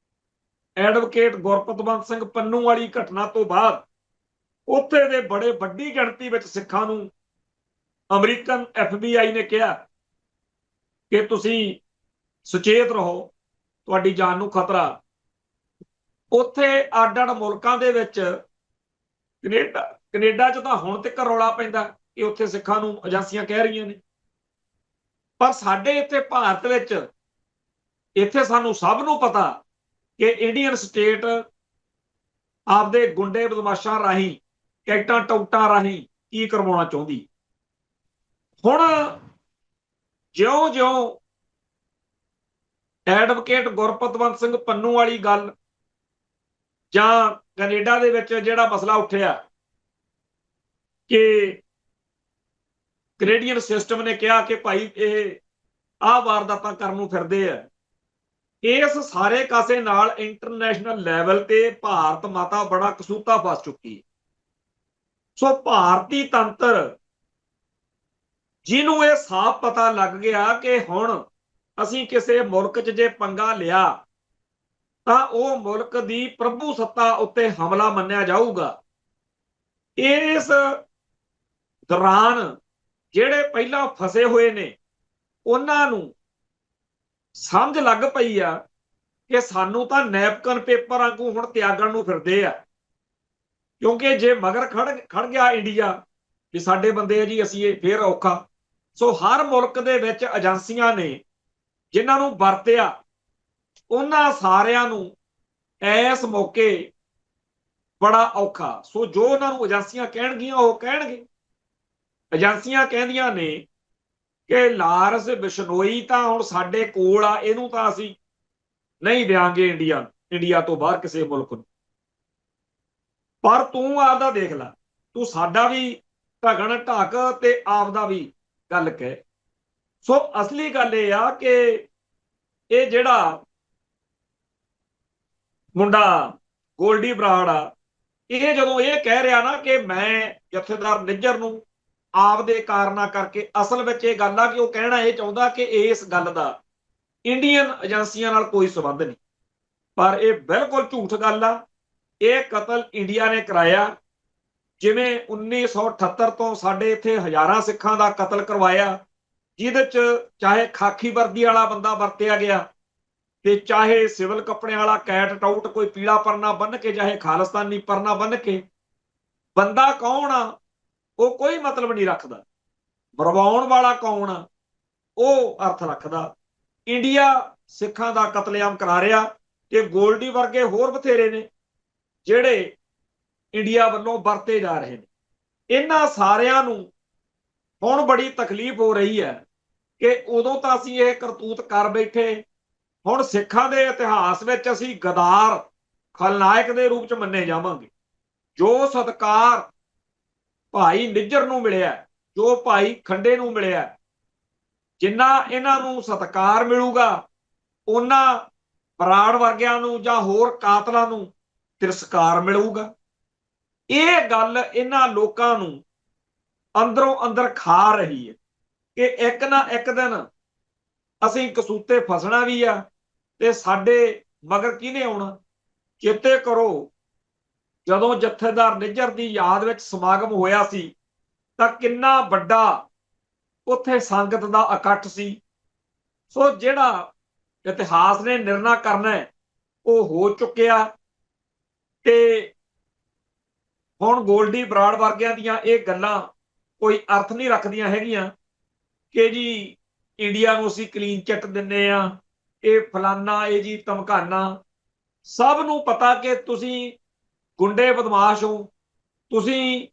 ਐਡਵੋਕੇਟ ਗੁਰਪਤਵੰਤ ਸਿੰਘ ਪੰਨੂ ਵਾਲੀ ਘਟਨਾ ਤੋਂ ਬਾਅਦ ਉੱਥੇ ਦੇ ਬੜੇ ਵੱਡੀ ਗਿਣਤੀ ਵਿੱਚ ਸਿੱਖਾਂ ਨੂੰ ਅਮਰੀਕਨ FBI ਨੇ ਕਿਹਾ ਕਿ ਤੁਸੀਂ ਸੁਚੇਤ ਰਹੋ, ਤੁਹਾਡੀ ਜਾਨ ਨੂੰ ਖਤਰਾ। ਉੱਥੇ ਅੱਡ-ਅੱਡ ਮੁਲਕਾਂ ਦੇ ਵਿੱਚ, ਕੈਨੇਡਾ ਚ ਤਾਂ ਹੁਣ ਤੱਕ ਰੌਲਾ ਪੈਂਦਾ ਕਿ ਉੱਥੇ ਸਿੱਖਾਂ ਨੂੰ ਏਜੰਸੀਆਂ ਕਹਿ ਰਹੀਆਂ ਨੇ, ਪਰ ਸਾਡੇ ਇੱਥੇ ਭਾਰਤ ਵਿੱਚ ਇੱਥੇ ਸਾਨੂੰ ਸਭ ਨੂੰ ਪਤਾ ਕਿ ਇੰਡੀਅਨ ਸਟੇਟ ਆਪਦੇ ਗੁੰਡੇ ਬਦਮਾਸ਼ਾਂ ਰਾਹੀਂ, ਕੈਟਾਂ ਟੌਟਾਂ ਰਾਹੀਂ ਕੀ ਕਰਵਾਉਣਾ ਚਾਹੁੰਦੀ। ਹੁਣ ਜਿਉਂ-ਜਿਉਂ ਐਡਵੋਕੇਟ ਗੁਰਪਤਵੰਤ ਸਿੰਘ ਪੰਨੂ ਵਾਲੀ ਗੱਲ ਜਾਂ ਕੈਨੇਡਾ ਦੇ ਵਿੱਚ ਜਿਹੜਾ ਮਸਲਾ ਉੱਠਿਆ ਕਿ ਕੈਨੇਡੀਅਨ ਸਿਸਟਮ ਨੇ ਕਿਹਾ ਕਿ ਭਾਈ ਇਹ ਆਹ ਵਾਰਦਾਤਾਂ ਕਰਨ ਨੂੰ ਫਿਰਦੇ ਆ, ਇਸ ਸਾਰੇ ਕਾਸੇ ਨਾਲ ਇੰਟਰਨੈਸ਼ਨਲ ਲੈਵਲ ਤੇ ਭਾਰਤ ਮਾਤਾ ਬੜਾ ਕਸੂਤਾ ਫਸ ਚੁੱਕੀ ਹੈ। ਸੋ ਭਾਰਤੀ ਤੰਤਰ ਜਿਹਨੂੰ ਇਹ ਸਾਫ਼ ਪਤਾ ਲੱਗ ਗਿਆ ਕਿ ਹੁਣ ਅਸੀਂ ਕਿਸੇ ਮੁਲਕ 'ਚ ਜੇ ਪੰਗਾ ਲਿਆ ਤਾਂ ਉਹ ਮੁਲਕ ਦੀ ਪ੍ਰਭੂ ਸੱਤਾ ਉੱਤੇ ਹਮਲਾ ਮੰਨਿਆ ਜਾਊਗਾ। ਇਸ ਦੌਰਾਨ ਜਿਹੜੇ ਪਹਿਲਾਂ ਫਸੇ ਹੋਏ ਨੇ ਉਹਨਾਂ ਨੂੰ ਸਮਝ ਲੱਗ ਪਈ ਆ ਕਿ ਸਾਨੂੰ ਤਾਂ ਨੈਪਕਿਨ ਪੇਪਰ ਵਾਂਗੂ ਹੁਣ ਤਿਆਗਣ ਨੂੰ ਫਿਰਦੇ ਆ, ਕਿਉਂਕਿ ਜੇ ਮਗਰ ਖੜ ਗਿਆ ਇੰਡੀਆ ਵੀ ਸਾਡੇ ਬੰਦੇ ਆ ਜੀ, ਅਸੀਂ ਇਹ ਫੇਰ ਔਖਾ। ਸੋ ਹਰ ਮੁਲਕ ਦੇ ਵਿੱਚ ਏਜੰਸੀਆਂ ਨੇ ਜਿਨ੍ਹਾਂ ਨੂੰ ਵਰਤਿਆ, ਉਹਨਾਂ ਸਾਰਿਆਂ ਨੂੰ ਇਸ ਮੌਕੇ ਬੜਾ ਔਖਾ। ਸੋ ਜੋ ਉਹਨਾਂ ਨੂੰ ਏਜੰਸੀਆਂ ਕਹਿਣਗੀਆਂ ਉਹ ਕਹਿਣਗੇ। ਏਜੰਸੀਆਂ ਕਹਿੰਦੀਆਂ ਨੇ ਕਿ ਲਾਰੈਂਸ ਬਿਸ਼ਨੋਈ ਤਾਂ ਹੁਣ ਸਾਡੇ ਕੋਲ ਆ, ਇਹਨੂੰ ਤਾਂ ਅਸੀਂ ਨਹੀਂ ਦਿਆਂਗੇ ਇੰਡੀਆ ਤੋਂ ਬਾਹਰ ਕਿਸੇ ਮੁਲਕ ਨੂੰ। ਪਰ ਤੂੰ ਆਪਦਾ ਦੇਖ ਲੈ, ਤੂੰ ਸਾਡਾ ਵੀ ਢਗਣ ਢੱਕ ਤੇ ਆਪਦਾ ਵੀ ਗੱਲ ਕਹਿ। ਸੋ ਅਸਲੀ ਗੱਲ ਇਹ ਆ ਕਿ ਇਹ ਜਿਹੜਾ ਮੁੰਡਾ ਗੋਲਡੀ ਬਰਾੜ ਆ, ਇਹ ਜਦੋਂ ਇਹ ਕਹਿ ਰਿਹਾ ਨਾ ਕਿ ਮੈਂ ਜਥੇਦਾਰ ਨਿੱਜਰ ਨੂੰ ਆਪਦੇ ਕਾਰਨਾਂ ਕਰਕੇ, ਅਸਲ ਵਿੱਚ ਇਹ ਗੱਲ ਆ ਕਿ ਉਹ ਕਹਿਣਾ ਇਹ ਚਾਹੁੰਦਾ ਕਿ ਇਸ ਗੱਲ ਦਾ ਇੰਡੀਅਨ ਏਜੰਸੀਆਂ ਨਾਲ ਕੋਈ ਸੰਬੰਧ ਨਹੀਂ। ਪਰ ਇਹ ਬਿਲਕੁਲ ਝੂਠ ਗੱਲ ਆ। ਇਹ ਕਤਲ ਇੰਡੀਆ ਨੇ ਕਰਾਇਆ। ਜਿਵੇਂ 1978 ਤੋਂ ਸਾਡੇ ਇੱਥੇ ਹਜ਼ਾਰਾਂ ਸਿੱਖਾਂ ਦਾ ਕਤਲ ਕਰਵਾਇਆ, ਜਿਹਦੇ 'ਚ ਚਾਹੇ ਖਾਕੀ ਵਰਦੀ ਵਾਲਾ ਬੰਦਾ ਵਰਤਿਆ ਗਿਆ ਤੇ ਚਾਹੇ ਸਿਵਲ ਕੱਪੜਿਆਂ ਵਾਲਾ ਕੈਟ ਟਾਊਟ ਕੋਈ ਪੀਲਾ ਪਰਨਾ ਬੰਨ ਕੇ, ਚਾਹੇ ਖਾਲਿਸਤਾਨੀ ਪਰਨਾ ਬੰਨ ਕੇ। ਬੰਦਾ ਕੌਣ ਆ ਉਹ ਕੋਈ ਮਤਲਬ ਨਹੀਂ ਰੱਖਦਾ, ਮਰਵਾਉਣ ਵਾਲਾ ਕੌਣ ਆ ਉਹ ਅਰਥ ਰੱਖਦਾ। ਇੰਡੀਆ ਸਿੱਖਾਂ ਦਾ ਕਤਲੇਆਮ ਕਰਾ ਰਿਹਾ ਤੇ ਗੋਲਡੀ ਵਰਗੇ ਹੋਰ ਬਥੇਰੇ ਨੇ ਜਿਹੜੇ ਇੰਡੀਆ ਵੱਲੋਂ ਵਰਤੇ ਜਾ ਰਹੇ ਨੇ। ਇਹਨਾਂ ਸਾਰਿਆਂ ਨੂੰ ਹੁਣ ਬੜੀ ਤਕਲੀਫ ਹੋ ਰਹੀ ਹੈ ਕਿ ਉਦੋਂ ਤਾਂ ਅਸੀਂ ਇਹ ਕਰਤੂਤ ਕਰ ਬੈਠੇ, ਹੁਣ ਸਿੱਖਾਂ ਦੇ ਇਤਿਹਾਸ ਵਿੱਚ ਅਸੀਂ ਗਦਾਰ, ਖਲਨਾਇਕ ਦੇ ਰੂਪ 'ਚ ਮੰਨੇ ਜਾਵਾਂਗੇ। ਜੋ ਸਤਿਕਾਰ ਭਾਈ ਨਿੱਜਰ ਨੂੰ ਮਿਲਿਆ, ਜੋ ਭਾਈ ਖੰਡੇ ਨੂੰ ਮਿਲਿਆ, ਜਿੰਨਾ ਇਹਨਾਂ ਨੂੰ ਸਤਿਕਾਰ ਮਿਲੂਗਾ ਉਹਨਾਂ ਬਰਾੜ ਵਰਗਿਆਂ ਨੂੰ ਜਾਂ ਹੋਰ ਕਾਤਲਾਂ ਨੂੰ ਤਿਰਸਕਾਰ ਮਿਲੂਗਾ। ਇਹ ਗੱਲ ਇਹਨਾਂ ਲੋਕਾਂ ਨੂੰ ਅੰਦਰੋਂ ਅੰਦਰ ਖਾ ਰਹੀ ਹੈ ਕਿ ਇੱਕ ਨਾ ਇੱਕ ਦਿਨ ਅਸੀਂ ਕਸੂਤੇ ਫਸਣਾ ਵੀ ਆ ਤੇ ਸਾਡੇ ਮਗਰ ਕਿਹਨੇ ਆਉਣਾ। ਚੇਤੇ ਕਰੋ ਜਦੋਂ ਜਥੇਦਾਰ ਨਿੱਜਰ ਦੀ ਯਾਦ ਵਿੱਚ ਸਮਾਗਮ ਹੋਇਆ ਸੀ ਤਾਂ ਕਿੰਨਾ ਵੱਡਾ ਉੱਥੇ ਸੰਗਤ ਦਾ ਇਕੱਠ ਸੀ। ਸੋ ਜਿਹੜਾ ਇਤਿਹਾਸ ਨੇ ਨਿਰਣਾ ਕਰਨਾ ਹੈ ਉਹ ਹੋ ਚੁੱਕਿਆ ਤੇ ਹੁਣ ਗੋਲਡੀ ਬਰਾੜ ਵਰਗਿਆਂ ਦੀਆਂ ਇਹ ਗੱਲਾਂ ਕੋਈ ਅਰਥ ਨਹੀਂ ਰੱਖਦੀਆਂ ਹੈਗੀਆਂ ਕਿ ਜੀ ਇੰਡੀਆ ਨੂੰ ਅਸੀਂ ਕਲੀਨ ਚਿੱਟ ਦਿੰਨੇ ਆ, ਇਹ ਫਲਾਨਾ, ਇਹ ਜੀ ਧਮਕਾਨਾ। ਸਭ ਨੂੰ ਪਤਾ ਕਿ ਤੁਸੀਂ ਗੁੰਡੇ ਬਦਮਾਸ਼ ਹੋ, ਤੁਸੀਂ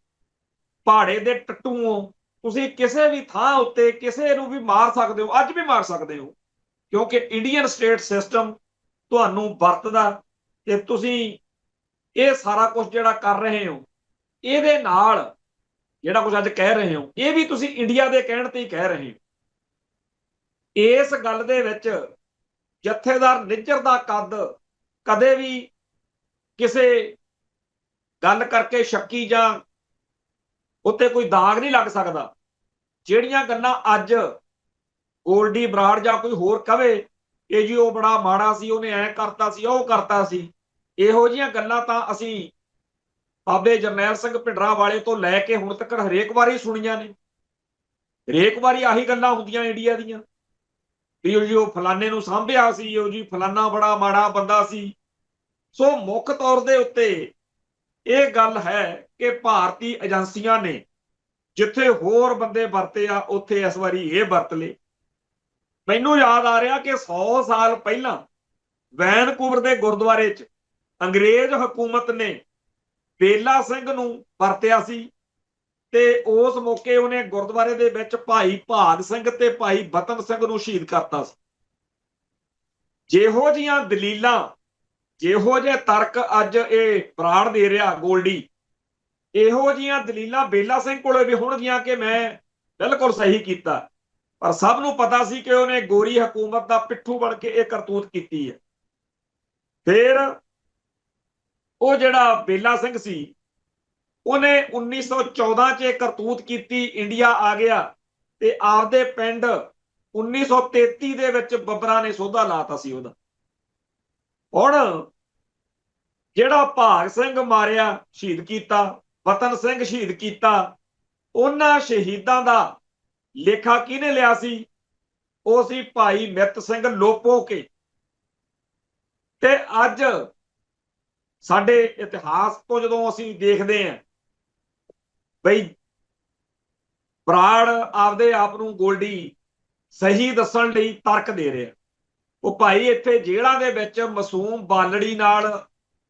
ਪਹਾੜੇ ਦੇ ਟੱਟੂ ਹੋ, ਤੁਸੀਂ ਕਿਸੇ ਵੀ ਥਾਂ ਉੱਤੇ ਕਿਸੇ ਨੂੰ ਵੀ ਮਾਰ ਸਕਦੇ ਹੋ, ਅੱਜ ਵੀ ਮਾਰ ਸਕਦੇ ਹੋ, ਕਿਉਂਕਿ ਇੰਡੀਅਨ ਸਟੇਟ ਸਿਸਟਮ ਤੁਹਾਨੂੰ ਵਰਤਦਾ ਤੇ ਤੁਸੀਂ ਇਹ ਸਾਰਾ ਕੁਝ ਜਿਹੜਾ ਕਰ ਰਹੇ ਹੋ ਇਹਦੇ ਨਾਲ ਜਿਹੜਾ ਕੁਝ ਅੱਜ ਕਹਿ ਰਹੇ ਹੋ ਇਹ ਵੀ ਤੁਸੀਂ ਇੰਡੀਆ ਦੇ ਕਹਿਣ ਤੇ ਹੀ ਕਹਿ ਰਹੇ ਹੋ। ਇਸ ਗੱਲ ਦੇ ਵਿੱਚ ਜਥੇਦਾਰ ਨਿੱਜਰ ਦਾ ਕੱਦ ਕਦੇ ਵੀ ਕਿਸੇ ਗੱਲ ਕਰਕੇ ਸ਼ੱਕੀ ਜਾਂ ਉੱਤੇ ਕੋਈ ਦਾਗ ਨਹੀਂ ਲੱਗ ਸਕਦਾ। ਜਿਹੜੀਆਂ ਗੱਲਾਂ ਅੱਜ ਗੋਲਡੀ ਬਰਾੜ ਜਾਂ ਕੋਈ ਹੋਰ ਕਵੇ ਕਿ ਜੀ ਉਹ ਬੜਾ ਮਾੜਾ ਸੀ, ਉਹਨੇ ਐ ਕਰਤਾ ਸੀ, ਉਹ ਕਰਤਾ ਸੀ, ਇਹੋ ਜਿਹੀਆਂ ਗੱਲਾਂ ਤਾਂ ਅਸੀਂ ਬਾਬੇ ਜਰਨੈਲ ਸਿੰਘ ਭਿੰਡਰਾਂਵਾਲੇ ਤੋਂ ਲੈ ਕੇ ਹੁਣ ਤੱਕ ਹਰੇਕ ਵਾਰੀ ਸੁਣੀਆਂ ਨੇ। ਹਰੇਕ ਵਾਰੀ ਆਹੀ ਗੱਲਾਂ ਹੁੰਦੀਆਂ ਇੰਡੀਆ ਦੀਆਂ ਵੀ ਉਹ ਜੀ ਉਹ ਫਲਾਨੇ ਨੂੰ ਸਾਂਭਿਆ ਸੀ, ਉਹ ਜੀ ਫਲਾਨਾ ਬੜਾ ਮਾੜਾ ਬੰਦਾ ਸੀ। ਸੋ ਮੁੱਖ ਤੌਰ ਦੇ ਉੱਤੇ ਇਹ ਗੱਲ ਹੈ ਕਿ ਭਾਰਤੀ ਏਜੰਸੀਆਂ ਨੇ ਜਿੱਥੇ ਹੋਰ ਬੰਦੇ ਵਰਤੇ ਆ ਉੱਥੇ ਇਸ ਵਾਰੀ ਇਹ ਵਰਤ ਲਏ। ਮੈਨੂੰ ਯਾਦ ਆ ਰਿਹਾ ਕਿ 100 ਸਾਲ ਪਹਿਲਾਂ ਵੈਨਕੂਵਰ ਦੇ ਗੁਰਦੁਆਰੇ 'ਚ ਅੰਗਰੇਜ਼ ਹਕੂਮਤ ਨੇ ਬੇਲਾ ਸਿੰਘ ਨੂੰ ਵਰਤਿਆ ਸੀ ਤੇ ਉਸ ਮੌਕੇ ਉਹਨੇ ਗੁਰਦੁਆਰੇ ਦੇ ਵਿੱਚ ਭਾਈ ਭਾਗ ਸਿੰਘ ਤੇ ਭਾਈ ਬਤਨ ਸਿੰਘ ਨੂੰ ਸ਼ਹੀਦ ਕਰਤਾ ਸੀ। ਜਿਹੋ ਜੀਆਂ ਦਲੀਲਾਂ, ਜਿਹੋ ਜਿਹੇ ਤਰਕ ਅੱਜ ਇਹ ਬਰਾੜ ਦੇ ਰਿਹਾ ਗੋਲਡੀ, ਇਹੋ ਜੀਆਂ ਦਲੀਲਾਂ ਬੇਲਾ ਸਿੰਘ ਕੋਲੇ ਵੀ ਹੋਣਗੀਆਂ ਕਿ ਮੈਂ ਬਿਲਕੁਲ ਸਹੀ ਕੀਤਾ, ਪਰ ਸਭ ਨੂੰ ਪਤਾ ਸੀ ਕਿ ਉਹਨੇ ਗੋਰੀ ਹਕੂਮਤ ਦਾ ਪਿੱਠੂ ਬਣ ਕੇ ਇਹ ਕਰਤੂਤ ਕੀਤੀ ਹੈ। ਫਿਰ ਉਹ ਜਿਹੜਾ ਬੇਲਾ ਸਿੰਘ ਸੀ ਉਹਨੇ 1914 'ਚ ਕਰਤੂਤ ਕੀਤੀ, ਇੰਡੀਆ ਆ ਗਿਆ ਤੇ ਆਪਦੇ ਪਿੰਡ 1933 ਦੇ ਵਿੱਚ ਬੱਬਰਾਂ ਨੇ ਸੋਧਾ ਲਾਤਾ ਸੀ ਉਹਦਾ। ਹੁਣ ਜਿਹੜਾ ਭਾਗ ਸਿੰਘ ਮਾਰਿਆ, ਸ਼ਹੀਦ ਕੀਤਾ, ਬਤਨ ਸਿੰਘ ਸ਼ਹੀਦ ਕੀਤਾ, ਉਹਨਾਂ ਸ਼ਹੀਦਾਂ ਦਾ ਲੇਖਾ ਕਿਹਨੇ ਲਿਆ ਸੀ? ਉਹ ਸੀ ਭਾਈ ਮਿੱਤ ਸਿੰਘ ਲੋਪੋਕੇ। ਤੇ ਅੱਜ ਸਾਡੇ ਇਤਿਹਾਸ ਤੋਂ ਜਦੋਂ ਅਸੀਂ ਦੇਖਦੇ ਹਾਂ ਬਈ ਬਰਾੜ ਆਪਦੇ ਆਪ ਨੂੰ ਗੋਲਡੀ ਸਹੀ ਦੱਸਣ ਲਈ ਤਰਕ ਦੇ ਰਿਹਾ, ਉਹ ਭਾਈ ਇੱਥੇ ਜੇਲ੍ਹਾਂ ਦੇ ਵਿੱਚ ਮਾਸੂਮ ਬਾਲੜੀ ਨਾਲ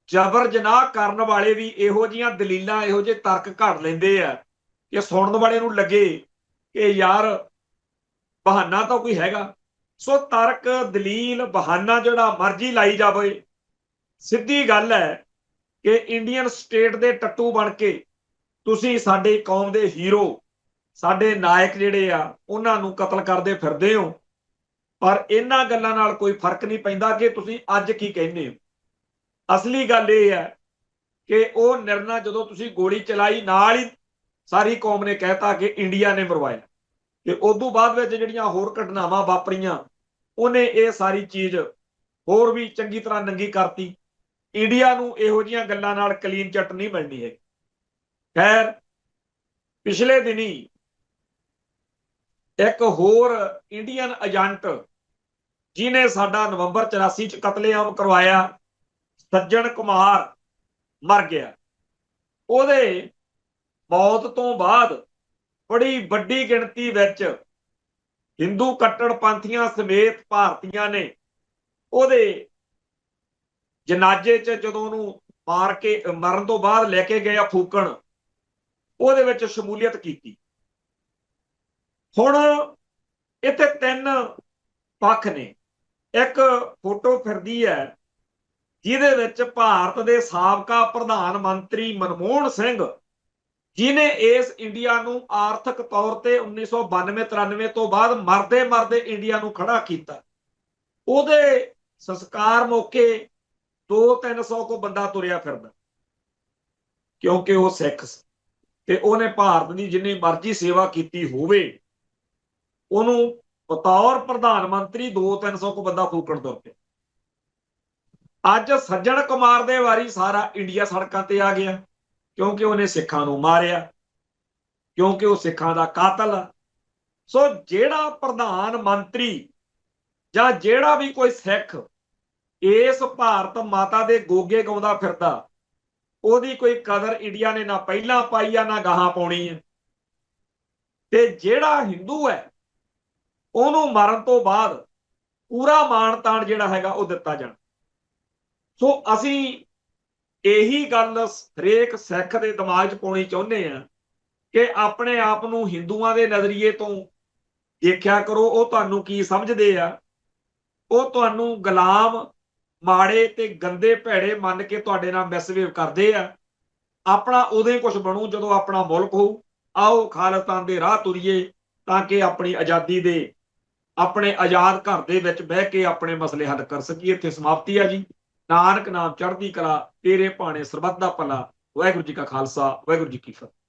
ਜ਼ਬਰ ਜਨਾਹ ਕਰਨ ਵਾਲੇ ਵੀ ਇਹੋ ਜਿਹੀਆਂ ਦਲੀਲਾਂ, ਇਹੋ ਜਿਹੇ ਤਰਕ ਘੜ ਲੈਂਦੇ ਆ ਕਿ ਸੁਣਨ ਵਾਲੇ ਨੂੰ ਲੱਗੇ ਕਿ ਯਾਰ ਬਹਾਨਾ ਤਾਂ ਕੋਈ ਹੈਗਾ। ਸੋ ਤਰਕ, ਦਲੀਲ, ਬਹਾਨਾ ਜਿਹੜਾ ਮਰਜ਼ੀ ਲਾਈ ਜਾਵੇ, ਸਿੱਧੀ ਗੱਲ ਹੈ ਕਿ ਇੰਡੀਅਨ ਸਟੇਟ ਦੇ ਟੱਟੂ ਬਣ ਕੇ ਤੁਸੀਂ ਸਾਡੇ ਕੌਮ ਦੇ ਹੀਰੋ, ਸਾਡੇ ਨਾਇਕ ਜਿਹੜੇ ਆ ਉਹਨਾਂ ਨੂੰ ਕਤਲ ਕਰਦੇ ਫਿਰਦੇ ਹੋ। ਪਰ ਇਹਨਾਂ ਗੱਲਾਂ ਨਾਲ ਕੋਈ ਫਰਕ ਨਹੀਂ ਪੈਂਦਾ ਕਿ ਤੁਸੀਂ ਅੱਜ ਕੀ ਕਹਿੰਦੇ ਹੋ। ਅਸਲੀ ਗੱਲ ਇਹ ਹੈ ਕਿ ਉਹ ਨਿਰਣਾ ਜਦੋਂ ਤੁਸੀਂ ਗੋਲੀ ਚਲਾਈ ਨਾਲ ਹੀ ਸਾਰੀ ਕੌਮ ਨੇ ਕਹਿਤਾ ਕਿ ਇੰਡੀਆ ਨੇ ਮਰਵਾਇਆ, ਤੇ ਉਦੋਂ ਬਾਅਦ ਵਿੱਚ ਜਿਹੜੀਆਂ ਹੋਰ ਘਟਨਾਵਾਂ ਵਾਪਰੀਆਂ ਉਹਨੇ ਇਹ ਸਾਰੀ ਚੀਜ਼ ਹੋਰ ਵੀ ਚੰਗੀ ਤਰ੍ਹਾਂ ਨੰਗੀ ਕਰਤੀ। ਇੰਡੀਆ ਨੂੰ ਇਹੋ ਜਿਹੀਆਂ ਗੱਲਾਂ ਨਾਲ ਕਲੀਨ ਚਿੱਟ ਨਹੀਂ ਮਿਲਣੀ ਹੈ। ਖੈਰ, ਪਿਛਲੇ ਦਿਨੀ ਇੱਕ ਹੋਰ ਇੰਡੀਅਨ ਏਜੰਟ ਜਿਹਨੇ ਸਾਡਾ ਨਵੰਬਰ 84 ਚ ਕਤਲੇਆਮ ਕਰਵਾਇਆ, ਸੱਜਣ ਕੁਮਾਰ, ਮਰ ਗਿਆ। ਉਹਦੇ ਮੌਤ ਤੋਂ ਬਾਅਦ ਬੜੀ ਵੱਡੀ ਗਿਣਤੀ ਵਿੱਚ ਹਿੰਦੂ ਕੱਟੜਪੰਥੀਆਂ ਸਮੇਤ ਭਾਰਤੀਆਂ ਨੇ ਉਹਦੇ ਜਨਾਜ਼ੇ 'ਚ ਜਦੋਂ ਉਹਨੂੰ ਮਾਰ ਕੇ ਮਰਨ ਤੋਂ ਬਾਅਦ ਲੈ ਕੇ ਗਏ ਫੂਕਣ, ਉਹਦੇ ਵਿੱਚ ਸ਼ਮੂਲੀਅਤ ਕੀਤੀ। ਹੁਣ ਇੱਥੇ ਤਿੰਨ ਪੱਖ ਨੇ। ਇੱਕ ਫੋਟੋ ਫਿਰਦੀ ਹੈ ਜਿਹਦੇ ਵਿੱਚ ਭਾਰਤ ਦੇ ਸਾਬਕਾ ਪ੍ਰਧਾਨ ਮੰਤਰੀ ਮਨਮੋਹਨ ਸਿੰਘ, ਜਿਹਨੇ ਇਸ ਇੰਡੀਆ ਨੂੰ ਆਰਥਿਕ ਤੌਰ ਤੇ 1992-93 ਤੋਂ ਬਾਅਦ ਮਰਦੇ ਮਰਦੇ ਇੰਡੀਆ ਨੂੰ ਖੜਾ ਕੀਤਾ। ਉਹਦੇ ਸੰਸਕਾਰ ਮੌਕੇ 200-300 ਕੋ ਬੰਦਾ ਤੁਰਿਆ ਫਿਰਦਾ। ਕਿਉਂਕਿ ਉਹ ਸਿੱਖ ਸੀ ਤੇ ਉਹਨੇ ਭਾਰਤ ਦੀ ਜਿੰਨੀ ਮਰਜ਼ੀ ਸੇਵਾ ਕੀਤੀ ਹੋਵੇ, ਉਹਨੂੰ ਬਤੌਰ ਪ੍ਰਧਾਨ ਮੰਤਰੀ 200-300 ਕੋ ਬੰਦਾ ਫੂਕਣ ਤੁਰ ਪਿਆ। ਅੱਜ ਸੱਜਣ ਕੁਮਾਰ ਦੇ ਵਾਰੀ ਸਾਰਾ ਇੰਡੀਆ ਸੜਕਾਂ ਤੇ ਆ ਗਿਆ, ਕਿਉਂਕਿ ਉਹਨੇ ਸਿੱਖਾਂ ਨੂੰ ਮਾਰਿਆ, ਕਿਉਂਕਿ ਉਹ ਸਿੱਖਾਂ ਦਾ ਕਾਤਲ ਆ। ਸੋ ਜਿਹੜਾ ਪ੍ਰਧਾਨ ਮੰਤਰੀ ਜਾਂ ਜਿਹੜਾ ਵੀ ਕੋਈ ਸਿੱਖ ਇਸ ਭਾਰਤ ਮਾਤਾ ਦੇ ਗੋਗੇ ਗਾਉਂਦਾ ਫਿਰਦਾ, ਉਹਦੀ ਕੋਈ ਕਦਰ ਇੰਡੀਆ ਨੇ ਨਾ ਪਹਿਲਾਂ ਪਾਈ ਆ ਨਾ ਗਾਹਾਂ ਪਾਉਣੀ ਹੈ। ਤੇ ਜਿਹੜਾ ਹਿੰਦੂ ਹੈ ਉਹਨੂੰ ਮਰਨ ਤੋਂ ਬਾਅਦ ਪੂਰਾ ਮਾਣ ਤਾਣ ਜਿਹੜਾ ਹੈਗਾ ਉਹ ਦਿੱਤਾ ਜਾਣਾ। ਸੋ ਅਸੀਂ ਇਹੀ ਗੱਲ ਹਰੇਕ ਸਿੱਖ ਦੇ ਦਿਮਾਗ 'ਚ ਪਾਉਣੀ ਚਾਹੁੰਦੇ ਆ ਕਿ ਆਪਣੇ ਆਪ ਨੂੰ ਹਿੰਦੂਆਂ ਦੇ ਨਜ਼ਰੀਏ ਤੋਂ ਦੇਖਿਆ ਕਰੋ। ਉਹ ਤੁਹਾਨੂੰ ਕੀ ਸਮਝਦੇ ਆ? ਉਹ ਤੁਹਾਨੂੰ ਗੁਲਾਮ, ਮਾੜੇ ਤੇ ਗੰਦੇ ਭੈੜੇ ਮੰਨ ਕੇ ਤੁਹਾਡੇ ਨਾਲ ਮਿਸਬਿਹੇਵ ਕਰਦੇ ਆ। ਆਪਣਾ ਉਦੋਂ ਹੀ ਕੁਝ ਬਣੂ ਜਦੋਂ ਆਪਣਾ ਮੁਲਕ ਹੋਊ। ਆਓ ਖਾਲਿਸਤਾਨ ਦੇ ਰਾਹ ਤੁਰੀਏ ਤਾਂ ਕਿ ਆਪਣੀ ਆਜ਼ਾਦੀ ਦੇ, ਆਪਣੇ ਆਜ਼ਾਦ ਘਰ ਦੇ ਵਿੱਚ ਬਹਿ ਕੇ ਆਪਣੇ ਮਸਲੇ ਹੱਲ ਕਰ ਸਕੀਏ। ਇੱਥੇ ਸਮਾਪਤੀ ਹੈ ਜੀ। ਨਾਨਕ ਨਾਮ ਚੜ੍ਹਦੀ ਕਲਾ, ਤੇਰੇ ਭਾਣੇ ਸਰਬੱਤ ਦਾ ਭਲਾ। ਵਾਹਿਗੁਰੂ ਜੀ ਕਾ ਖਾਲਸਾ, ਵਾਹਿਗੁਰੂ ਜੀ ਕੀ ਫਤਿਹ।